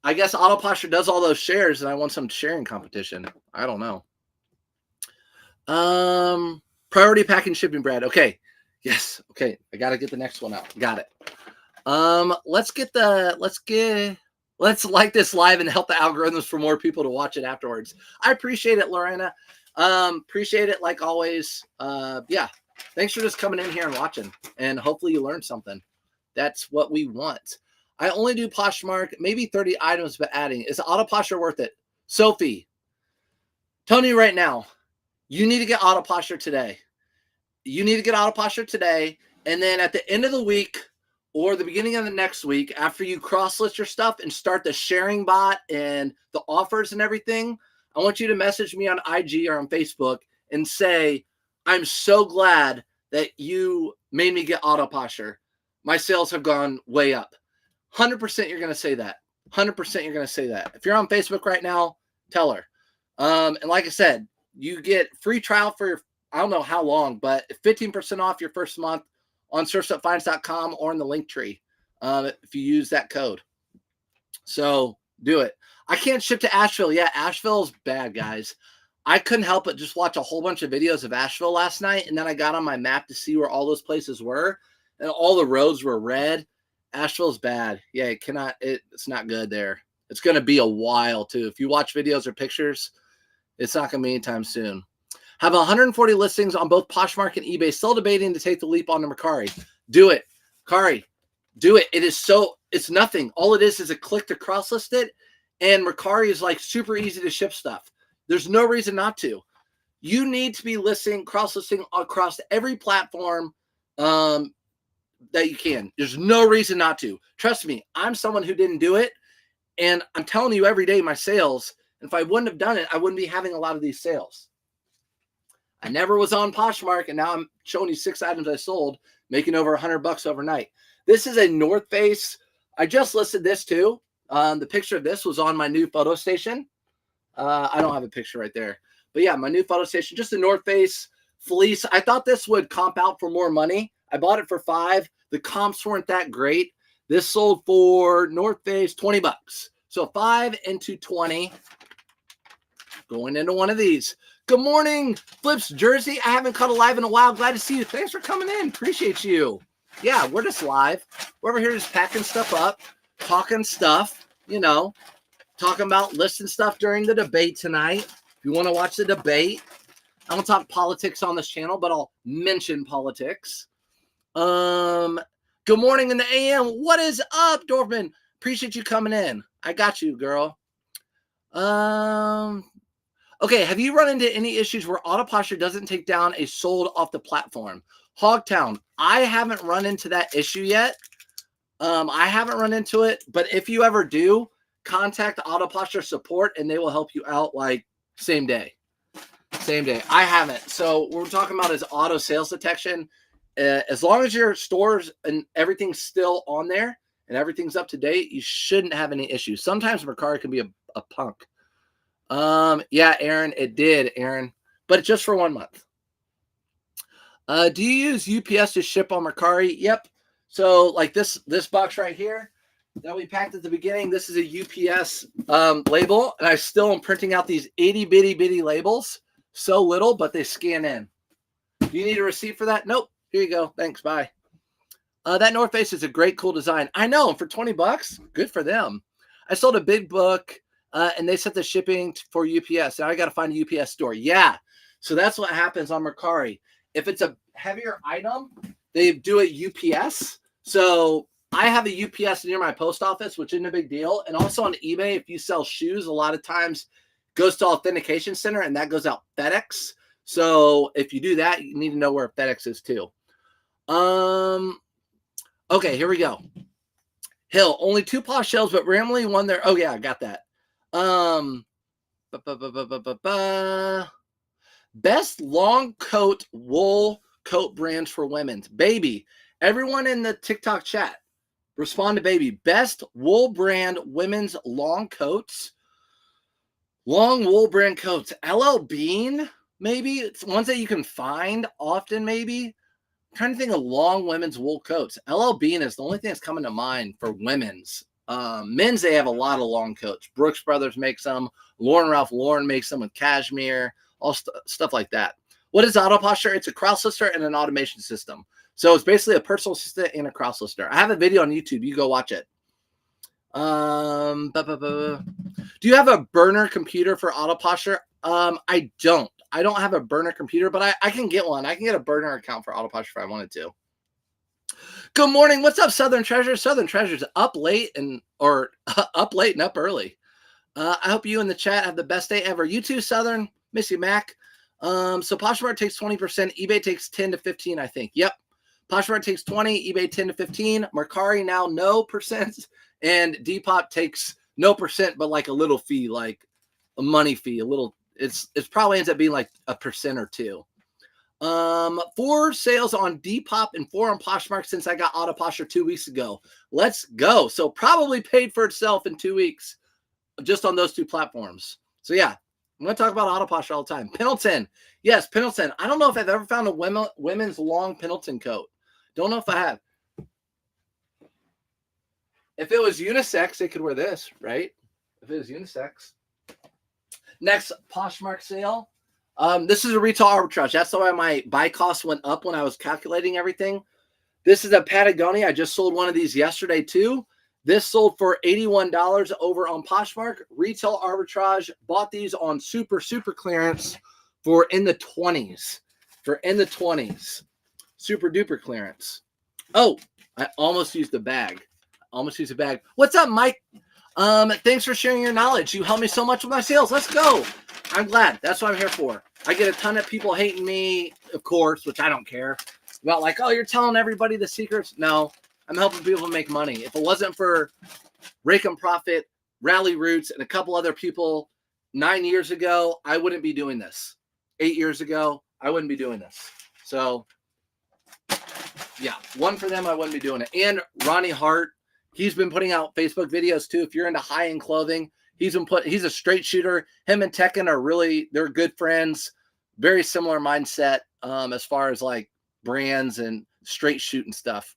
I guess Auto Posture does all those shares, and I won some sharing competition. I don't know. Priority packing shipping, Brad. Okay. Yes. Okay. I got to get the next one out. Got it. Let's like this live and help the algorithms for more people to watch it afterwards. I appreciate it, Lorena. Appreciate it like always. Yeah. Thanks for just coming in here and watching, and hopefully you learned something. That's what we want. I only do Poshmark, maybe 30 items, but adding. Is Auto Posture worth it? Sophie, Tony, right now, you need to get Auto Posture today. You need to get Auto Posture today. And then at the end of the week or the beginning of the next week, after you cross-list your stuff and start the sharing bot and the offers and everything, I want you to message me on IG or on Facebook and say, I'm so glad that you made me get Auto Posture. My sales have gone way up. 100% you're going to say that. 100% you're going to say that. If you're on Facebook right now, tell her. And like I said, you get free trial for your, I don't know how long, but 15% off your first month on surfstepfinds.com or in the link tree if you use that code. So do it. I can't ship to Asheville. Yeah, Asheville's bad, guys. I couldn't help but just watch a whole bunch of videos of Asheville last night, and then I got on my map to see where all those places were, and all the roads were red. Asheville's bad. Yeah, it's not good there. It's going to be a while, too. If you watch videos or pictures, it's not going to be anytime soon. Have 140 listings on both Poshmark and eBay. Still debating to take the leap on the Mercari. Do it. Mercari, do it. It's nothing. All it is a click to cross-list it, and Mercari is like super easy to ship stuff. There's no reason not to. You need to be cross-listing across every platform that you can. There's no reason not to. Trust me, I'm someone who didn't do it, and I'm telling you every day my sales, and if I wouldn't have done it, I wouldn't be having a lot of these sales. I never was on Poshmark, and now I'm showing you 6 items I sold, making over $100 overnight. This is a North Face. I just listed this too. The picture of this was on my new photo station. I don't have a picture right there. But yeah, my new photo station, just a North Face fleece. I thought this would comp out for more money. I bought it for $5. The comps weren't that great. This sold for North Face $20. So 5 into 20. Going into one of these. Good morning, Flips Jersey. I haven't caught a live in a while. Glad to see you. Thanks for coming in. Appreciate you. Yeah, we're just live. We're over here just packing stuff up, talking stuff, talking about listing stuff during the debate tonight. If you want to watch the debate, I don't talk politics on this channel, but I'll mention politics. Good morning in the AM. What is up, Dorfman? Appreciate you coming in. I got you, girl. Okay, have you run into any issues where Auto Posture doesn't take down a sold off the platform? Hogtown, I haven't run into that issue yet. I haven't run into it, but if you ever do, contact Auto Posture support and they will help you out like same day. Same day. I haven't. So what we're talking about is auto sales detection. As long as your stores and everything's still on there and everything's up to date, you shouldn't have any issues. Sometimes Mercari can be a punk. Yeah, Aaron, it did, Aaron, but just for 1 month. Do you use UPS to ship on Mercari? Yep. So like this box right here that we packed at the beginning, this is a UPS label, and I still am printing out these itty bitty labels. So little, but they scan in. Do you need a receipt for that? Nope. Here you go. Thanks. Bye. That North Face is a great, cool design. I know. For $20, good for them. I sold a big book. And they set the shipping for UPS. Now I got to find a UPS store. Yeah. So that's what happens on Mercari. If it's a heavier item, they do it UPS. So I have a UPS near my post office, which isn't a big deal. And also on eBay, if you sell shoes, a lot of times it goes to Authentication Center and that goes out FedEx. So if you do that, you need to know where FedEx is too. Okay, here we go. Hill, only 2 Posh sales, but randomly one there. Oh yeah, I got that. Best long coat wool coat brands for women's. Baby, everyone in the TikTok chat, respond to Baby. Best wool brand women's long coats. Long wool brand coats. LL Bean, maybe? It's ones that you can find often, maybe. I'm trying to think of long women's wool coats. LL Bean is the only thing that's coming to mind for women's. Men's, they have a lot of long coats. Brooks Brothers makes them. Ralph Lauren makes them with cashmere, all stuff like that. What is Auto Posture? It's a cross lister and an automation system. So it's basically a personal assistant and a cross lister. I have a video on YouTube. You go watch it. Do you have a burner computer for Auto Posture? I don't. I don't have a burner computer, but I can get one. I can get a burner account for Auto Posture if I wanted to. Good morning. What's up, Southern Treasure? Southern Treasure's up late and up early. I hope you in the chat have the best day ever. You too, Southern. Miss you, Mac. So Poshmark takes 20%. eBay takes 10 to 15, I think. Yep. Poshmark takes 20, eBay 10 to 15. Mercari now no percent, and Depop takes no percent, but like a little fee, like a money fee, a little. It's probably ends up being like 1% or 2. 4 sales on Depop and 4 on Poshmark since I got Auto Posture 2 weeks ago. Let's go. So probably paid for itself in 2 weeks just on those 2 platforms. So yeah, I'm going to talk about Auto Posture all the time. Pendleton. Yes, Pendleton. I don't know if I've ever found a women's long Pendleton coat. Don't know if I have. If it was unisex, they could wear this, right? If it was unisex. Next, Poshmark sale. This is a retail arbitrage. That's why my buy cost went up when I was calculating everything. This is a Patagonia. I just sold one of these yesterday too. This sold for $81 over on Poshmark. Retail arbitrage. Bought these on super clearance for in the 20s. Super duper clearance. Oh, I almost used the bag. What's up, Mike? Thanks for sharing your knowledge. You helped me so much with my sales. Let's go. I'm glad. That's what I'm here for. I get a ton of people hating me, of course, which I don't care about. Like, oh, you're telling everybody the secrets. No, I'm helping people make money. If it wasn't for Rake and Profit, Rally Roots, and a couple other people 9 years ago, I wouldn't be doing this. 8 years ago, I wouldn't be doing this. So, yeah, one for them, I wouldn't be doing it. And Ronnie Hart, he's been putting out Facebook videos too. If you're into high-end clothing, he's a straight shooter. Him and Tekken they're good friends. Very similar mindset as far as like brands and straight shooting stuff.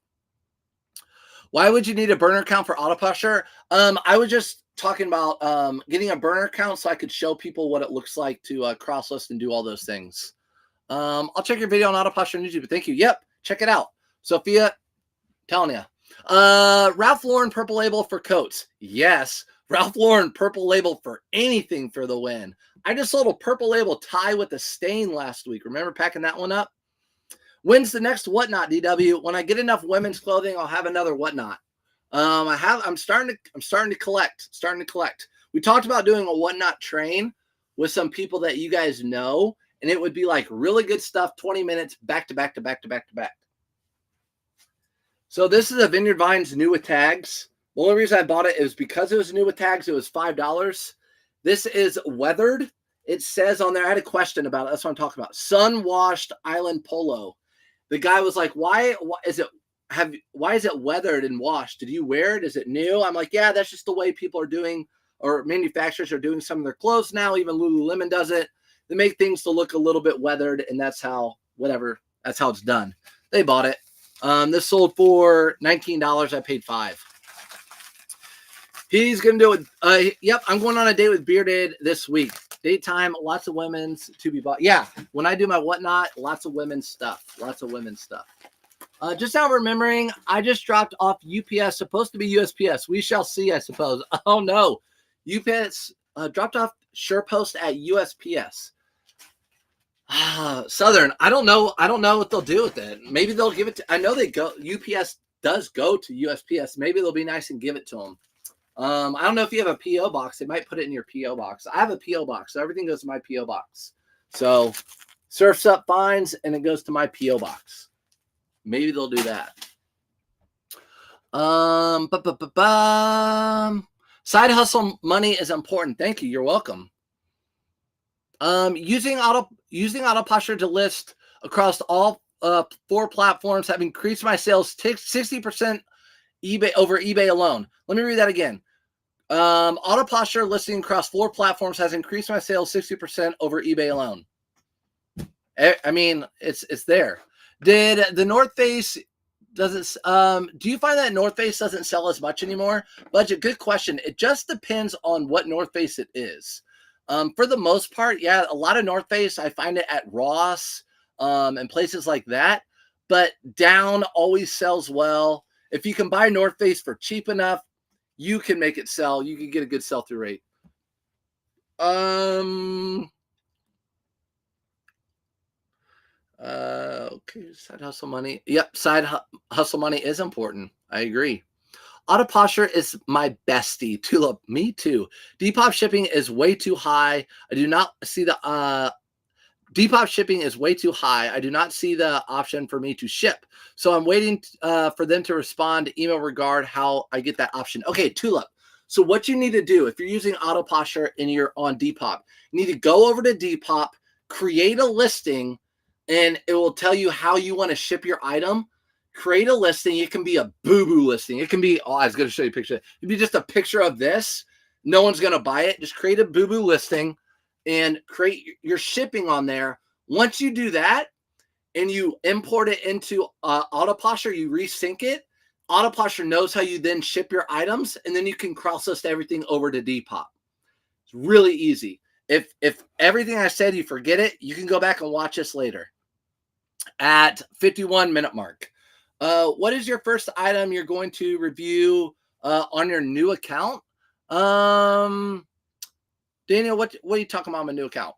Why would you need a burner account for Auto Posture? I was just talking about getting a burner account so I could show people what it looks like to cross list and do all those things. I'll check your video on Auto Posture on YouTube. Thank you. Yep, check it out. Sophia, telling you. Ralph Lauren Purple Label for coats. Yes, Ralph Lauren Purple Label for anything for the win. I just sold a Purple Label tie with a stain last week. Remember packing that one up? When's the next Whatnot, DW? When I get enough women's clothing, I'll have another Whatnot. I'm starting to collect. We talked about doing a Whatnot train with some people that you guys know, and it would be like really good stuff, 20 minutes back to back. So this is a Vineyard Vines new with tags. The only reason I bought it is because it was new with tags. It was $5. This is weathered. It says on there, I had a question about it. That's what I'm talking about. Sun-washed island polo. The guy was like, why is it weathered and washed? Did you wear it? Is it new? I'm like, yeah, that's just the way people are doing, or manufacturers are doing some of their clothes now. Even Lululemon does it. They make things to look a little bit weathered, and that's how it's done. They bought it. This sold for $19. I paid $5. He's going to do it. Yep, I'm going on a date with Bearded this week. Daytime, lots of women's to be bought. Yeah, when I do my Whatnot, lots of women's stuff. Just now remembering, I just dropped off UPS, supposed to be USPS. We shall see, I suppose. Oh, no. UPS dropped off SurePost at USPS. Southern, I don't know what they'll do with it. Maybe they'll give it to, I know UPS does go to USPS. Maybe they'll be nice and give it to them. I don't know if you have a P.O. box. They might put it in your P.O. box. I have a P.O. box, so everything goes to my P.O. box. So Surf's Up finds, and it goes to my P.O. box. Maybe they'll do that. Side hustle money is important. Thank you. You're welcome. Using auto posture to list across all 4 platforms have increased my sales 60% eBay over eBay alone. Let me read that again. Auto posture listing across 4 platforms has increased my sales 60% over eBay alone. I mean, it's there. Did the North Face doesn't? Do you find that North Face doesn't sell as much anymore? Budget, good question. It just depends on what North Face it is. For the most part, yeah, a lot of North Face I find it at Ross, and places like that. But down always sells well. If you can buy North Face for cheap enough, you can make it sell. You can get a good sell-through rate. Okay, side hustle money. Yep, hustle money is important. I agree. Auto posture is my bestie. Tulip, me too. Depop shipping is way too high. I do not see the Depop shipping is way too high. I do not see the option for me to ship. So I'm waiting for them to respond to email regard how I get that option. Okay, Tulip. So what you need to do if you're using auto posture and you're on Depop, you need to go over to Depop, create a listing, and it will tell you how you want to ship your item. Create a listing. It can be a boo-boo listing. It can be, I was going to show you a picture. It can be just a picture of this. No one's going to buy it. Just create a boo-boo listing and create your shipping on there. Once you do that and you import it into auto posture, you resync it. Auto posture knows how you then ship your items, and then you can cross-list everything over to Depop. It's really easy. If everything I said, you forget it, you can go back and watch this later. At 51-minute mark. What is your first item you're going to review on your new account? Daniel, what are you talking about on my new account?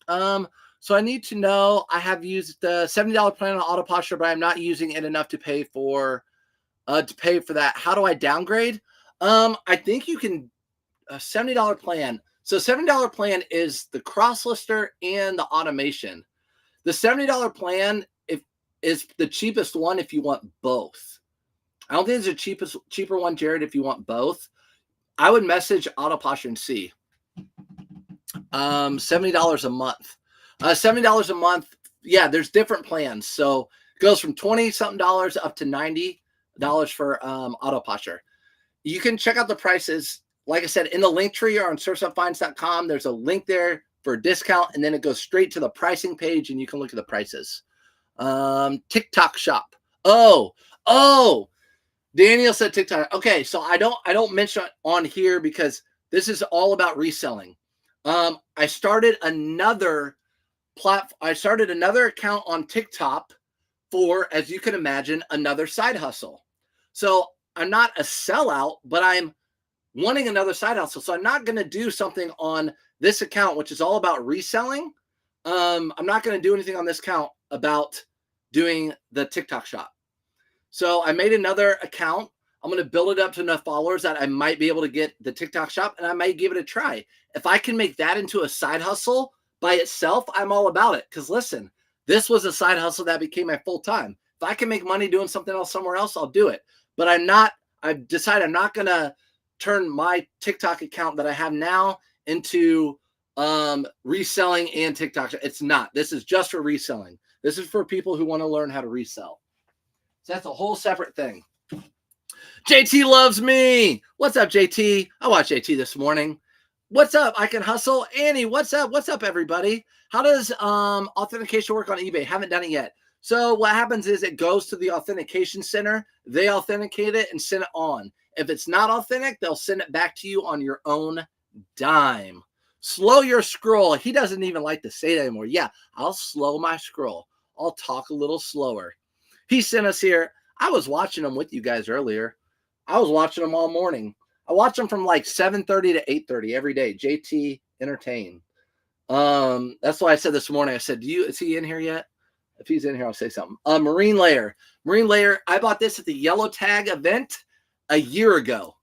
So I need to know, I have used the $70 plan on auto posture, but I'm not using it enough to pay for that. How do I downgrade? I think you can, a $70 plan. So $70 plan is the cross lister and the automation. The $70 plan is the cheapest one if you want both. I don't think it's the cheaper one, Jared, if you want both. I would message auto posture and see. $70 a month. $70 a month. Yeah, there's different plans. So it goes from $20-something up to $90 for auto posture. You can check out the prices. Like I said, in the link tree or on sourceupfinds.com, there's a link there for a discount, and then it goes straight to the pricing page, and you can look at the prices. TikTok shop. Oh, Daniel said TikTok. Okay, so I don't mention it on here because this is all about reselling. I started another account on TikTok for, as you can imagine, another side hustle. So I'm not a sellout, but I'm wanting another side hustle. So I'm not going to do something on this account, which is all about reselling. I'm not going to do anything on this account about doing the TikTok shop. So I made another account. I'm going to build it up to enough followers that I might be able to get the TikTok shop, and I might give it a try. If I can make that into a side hustle by itself, I'm all about it. Because listen, this was a side hustle that became my full time. If I can make money doing something else somewhere else, I'll do it. But I've decided I'm not going to turn my TikTok account that I have now into reselling and TikTok. It's not. This is just for reselling. This is for people who want to learn how to resell. So that's a whole separate thing. JT loves me. What's up, JT? I watched JT this morning. What's up? I can hustle. Annie, what's up? What's up, everybody? How does authentication work on eBay? Haven't done it yet. So what happens is it goes to the authentication center. They authenticate it and send it on. If it's not authentic, they'll send it back to you on your own dime. Slow your scroll. He doesn't even like to say that anymore. Yeah, I'll slow my scroll. I'll talk a little slower. He sent us here. I was watching them with you guys earlier. I was watching them all morning. I watch them from like 7:30 to 8:30 every day. JT Entertain. That's why I said this morning. I said, is he in here yet? If he's in here, I'll say something. Marine Layer. I bought this at the Yellow Tag event a year ago.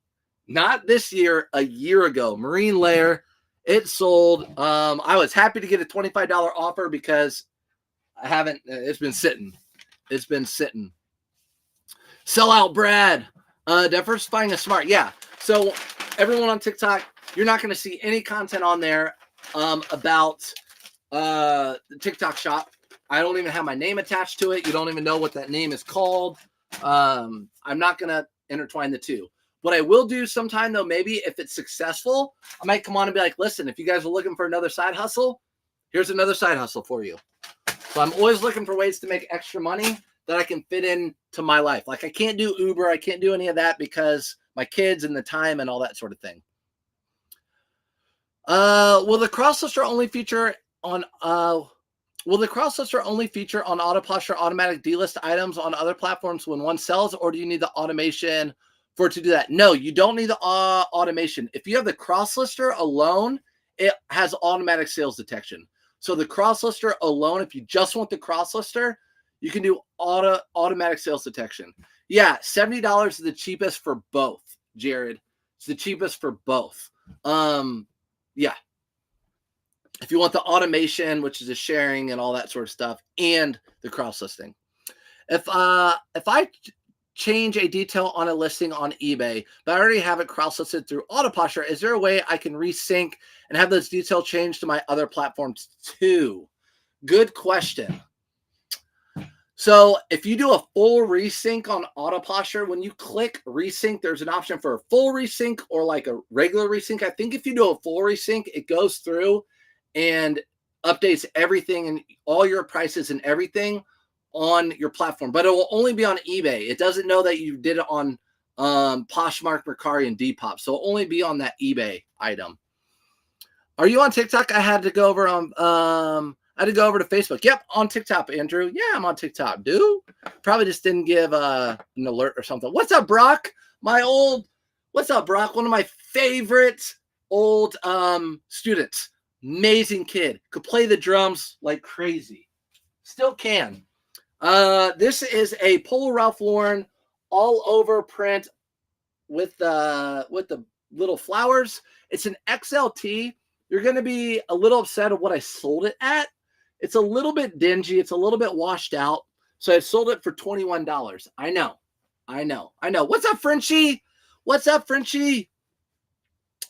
Not this year, a year ago. Marine Layer. It sold. I was happy to get a $25 offer because I haven't. It's been sitting. Sell out, Brad. Diversifying is smart. Yeah. So everyone on TikTok, you're not going to see any content on there about the TikTok shop. I don't even have my name attached to it. You don't even know what that name is called. I'm not going to intertwine the two. What I will do sometime, though, maybe if it's successful, I might come on and be like, listen, if you guys are looking for another side hustle, here's another side hustle for you. So I'm always looking for ways to make extra money that I can fit into my life. Like I can't do Uber. I can't do any of that because my kids and the time and all that sort of thing. Will the cross-lister only feature on Autoposh or automatic delist items on other platforms when one sells, or do you need the automation for it to do that? No, you don't need the automation. If you have the cross-lister alone, it has automatic sales detection. So the cross-lister alone, if you just want the cross-lister, you can do automatic sales detection. Yeah, $70 is the cheapest for both, Jared. It's the cheapest for both. Yeah. If you want the automation, which is the sharing and all that sort of stuff, and the cross-listing. If I change a detail on a listing on eBay, but I already have it cross-listed through Autoposher, is there a way I can resync and have those details changed to my other platforms too? Good question. So if you do a full resync on Autoposher, when you click resync, there's an option for a full resync or like a regular resync. I think if you do a full resync, it goes through and updates everything and all your prices and everything on your platform, but it will only be on eBay. It doesn't know that you did it on Poshmark, Mercari, and Depop, so it'll only be on that eBay item. Are you on TikTok? I had to go over to Facebook. Yep, on TikTok, Andrew. Yeah, I'm on TikTok, dude. Probably just didn't give an alert or something. What's up, Brock? What's up, Brock? One of my favorite old students. Amazing kid. Could play the drums like crazy. Still can. This is a Polo Ralph Lauren all over print with the little flowers. It's an XLT. You're going to be a little upset at what I sold it at. It's a little bit dingy. It's a little bit washed out. So I sold it for $21. I know. What's up, Frenchie?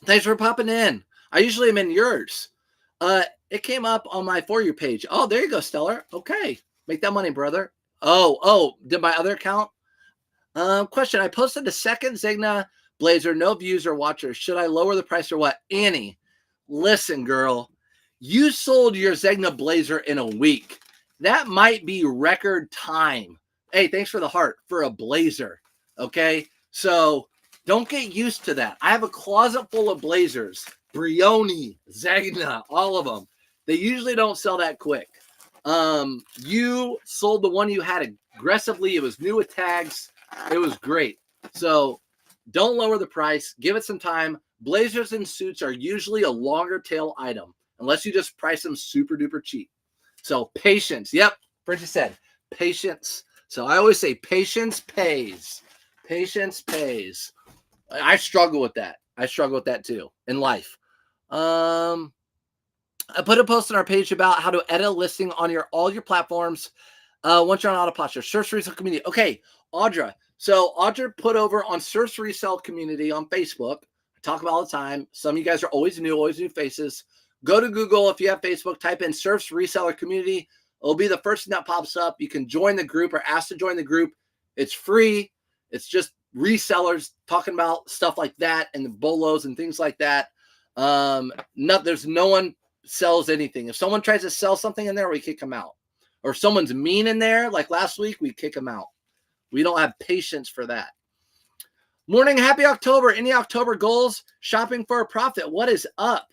Thanks for popping in. I usually am in yours. It came up on my For You page. Oh, there you go, Stellar. Okay. Make that money, brother. Oh, did my other account? Question. I posted the second Zegna blazer, no views or watchers. Should I lower the price or what? Annie, listen, girl. You sold your Zegna blazer in a week. That might be record time. Hey, thanks for the heart for a blazer. Okay. So don't get used to that. I have a closet full of blazers. Brioni, Zegna, all of them. They usually don't sell that quick. You sold the one you had aggressively. It was new with tags. It was great. So don't lower the price. Give it some time. Blazers and suits are usually a longer tail item unless you just price them super duper cheap. So patience. Yep. Bridget said patience. So I always say patience pays. Patience pays. I struggle with that. Too in life. I put a post on our page about how to edit a listing on all your platforms once you're on Autoposture. Search Resell Community. Okay, Audra. So Audra put over on Search Resell Community on Facebook. I talk about all the time. Some of you guys are always new faces. Go to Google if you have Facebook. Type in Search Reseller Community. It'll be the first thing that pops up. You can join the group or ask to join the group. It's free. It's just resellers talking about stuff like that and the bolos and things like that. There's no one sells anything. If someone tries to sell something in there, we kick them out. Or if someone's mean in there, like last week, we kick them out. We don't have patience for that. Morning, happy October. Any October goals? Shopping for a profit. What is up?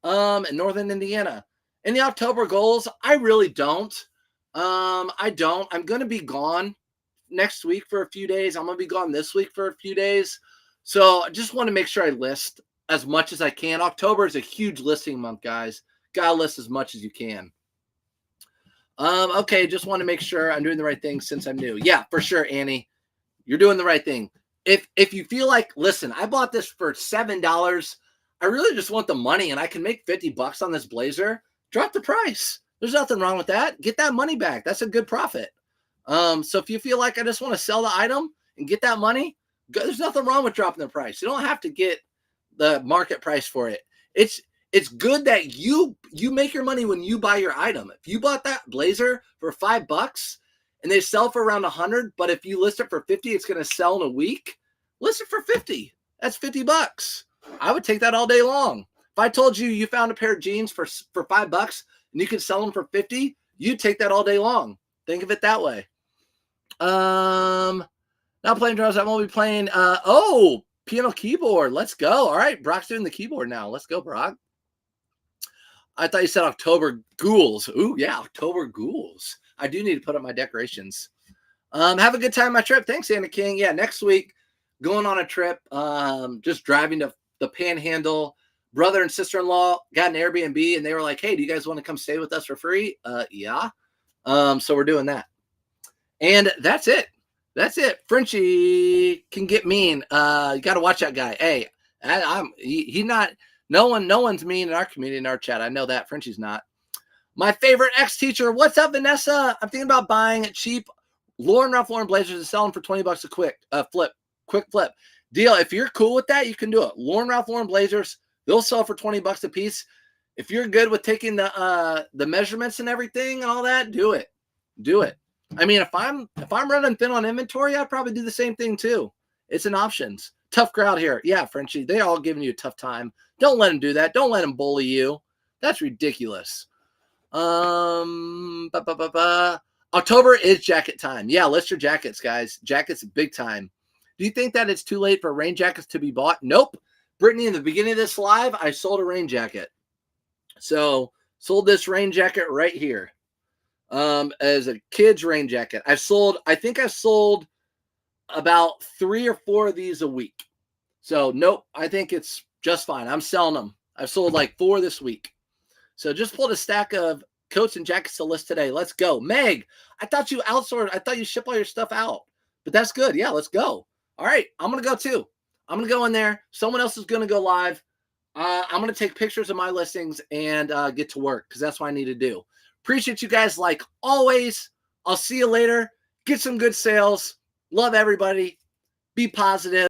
In Northern Indiana. Any October goals? I really don't. I don't. I'm going to be gone next week for a few days. I'm going to be gone this week for a few days. So I just want to make sure I list as much as I can. October is a huge listing month, guys. Gotta list as much as you can. Okay, just want to make sure I'm doing the right thing since I'm new. Yeah, for sure, Annie. You're doing the right thing. If you feel like, listen, I bought this for $7. I really just want the money and I can make $50 on this blazer. Drop the price. There's nothing wrong with that. Get that money back. That's a good profit. So if you feel like I just want to sell the item and get that money, There's nothing wrong with dropping the price. You don't have to get the market price for it. It's good that you make your money when you buy your item. If you bought that blazer for $5 and they sell for around 100, but if you list it for 50, it's going to sell in a week. List it for 50. That's $50. I would take that all day long. If I told you you found a pair of jeans for $5 and you could sell them for 50, you'd take that all day long. Think of it that way. Not playing drums. I'm only playing. Piano keyboard. Let's go. All right, Brock's doing the keyboard now. Let's go, Brock. I thought you said October ghouls. Ooh, yeah, October ghouls. I do need to put up my decorations. Have a good time on my trip. Thanks, Anna King. Yeah, next week, going on a trip. Just driving to the Panhandle. Brother and sister-in-law got an Airbnb, and they were like, "Hey, do you guys want to come stay with us for free?" Yeah. So we're doing that. And that's it. That's it. Frenchie can get mean. You got to watch that guy. Hey, he's not. No one's mean in our community, in our chat. I know that. Frenchie's not. My favorite ex-teacher. What's up, Vanessa? I'm thinking about buying cheap Ralph Lauren blazers and selling for $20 a quick flip deal. If you're cool with that, you can do it. Ralph Lauren blazers, they'll sell for $20 a piece. If you're good with taking the measurements and everything and all that, do it. Do it. I mean, if I'm running thin on inventory, I'd probably do the same thing too. It's an options. Tough crowd here. Yeah, Frenchie, they're all giving you a tough time. Don't let them do that. Don't let them bully you. That's ridiculous. October is jacket time. Yeah, list your jackets, guys. Jackets big time. Do you think that it's too late for rain jackets to be bought? Nope. Brittany, in the beginning of this live, I sold a rain jacket. So sold this rain jacket right here. As a kid's rain jacket. I think I've sold about 3 or 4 of these a week. So nope, I think it's just fine. I'm selling them. I've sold like 4 this week. So just pulled a stack of coats and jackets to list today. Let's go. Meg, I thought you outsourced. I thought you ship all your stuff out, but that's good. Yeah, let's go. All right, I'm going to go too. I'm going to go in there. Someone else is going to go live. I'm going to take pictures of my listings and get to work because that's what I need to do. Appreciate you guys like always. I'll see you later. Get some good sales. Love everybody. Be positive.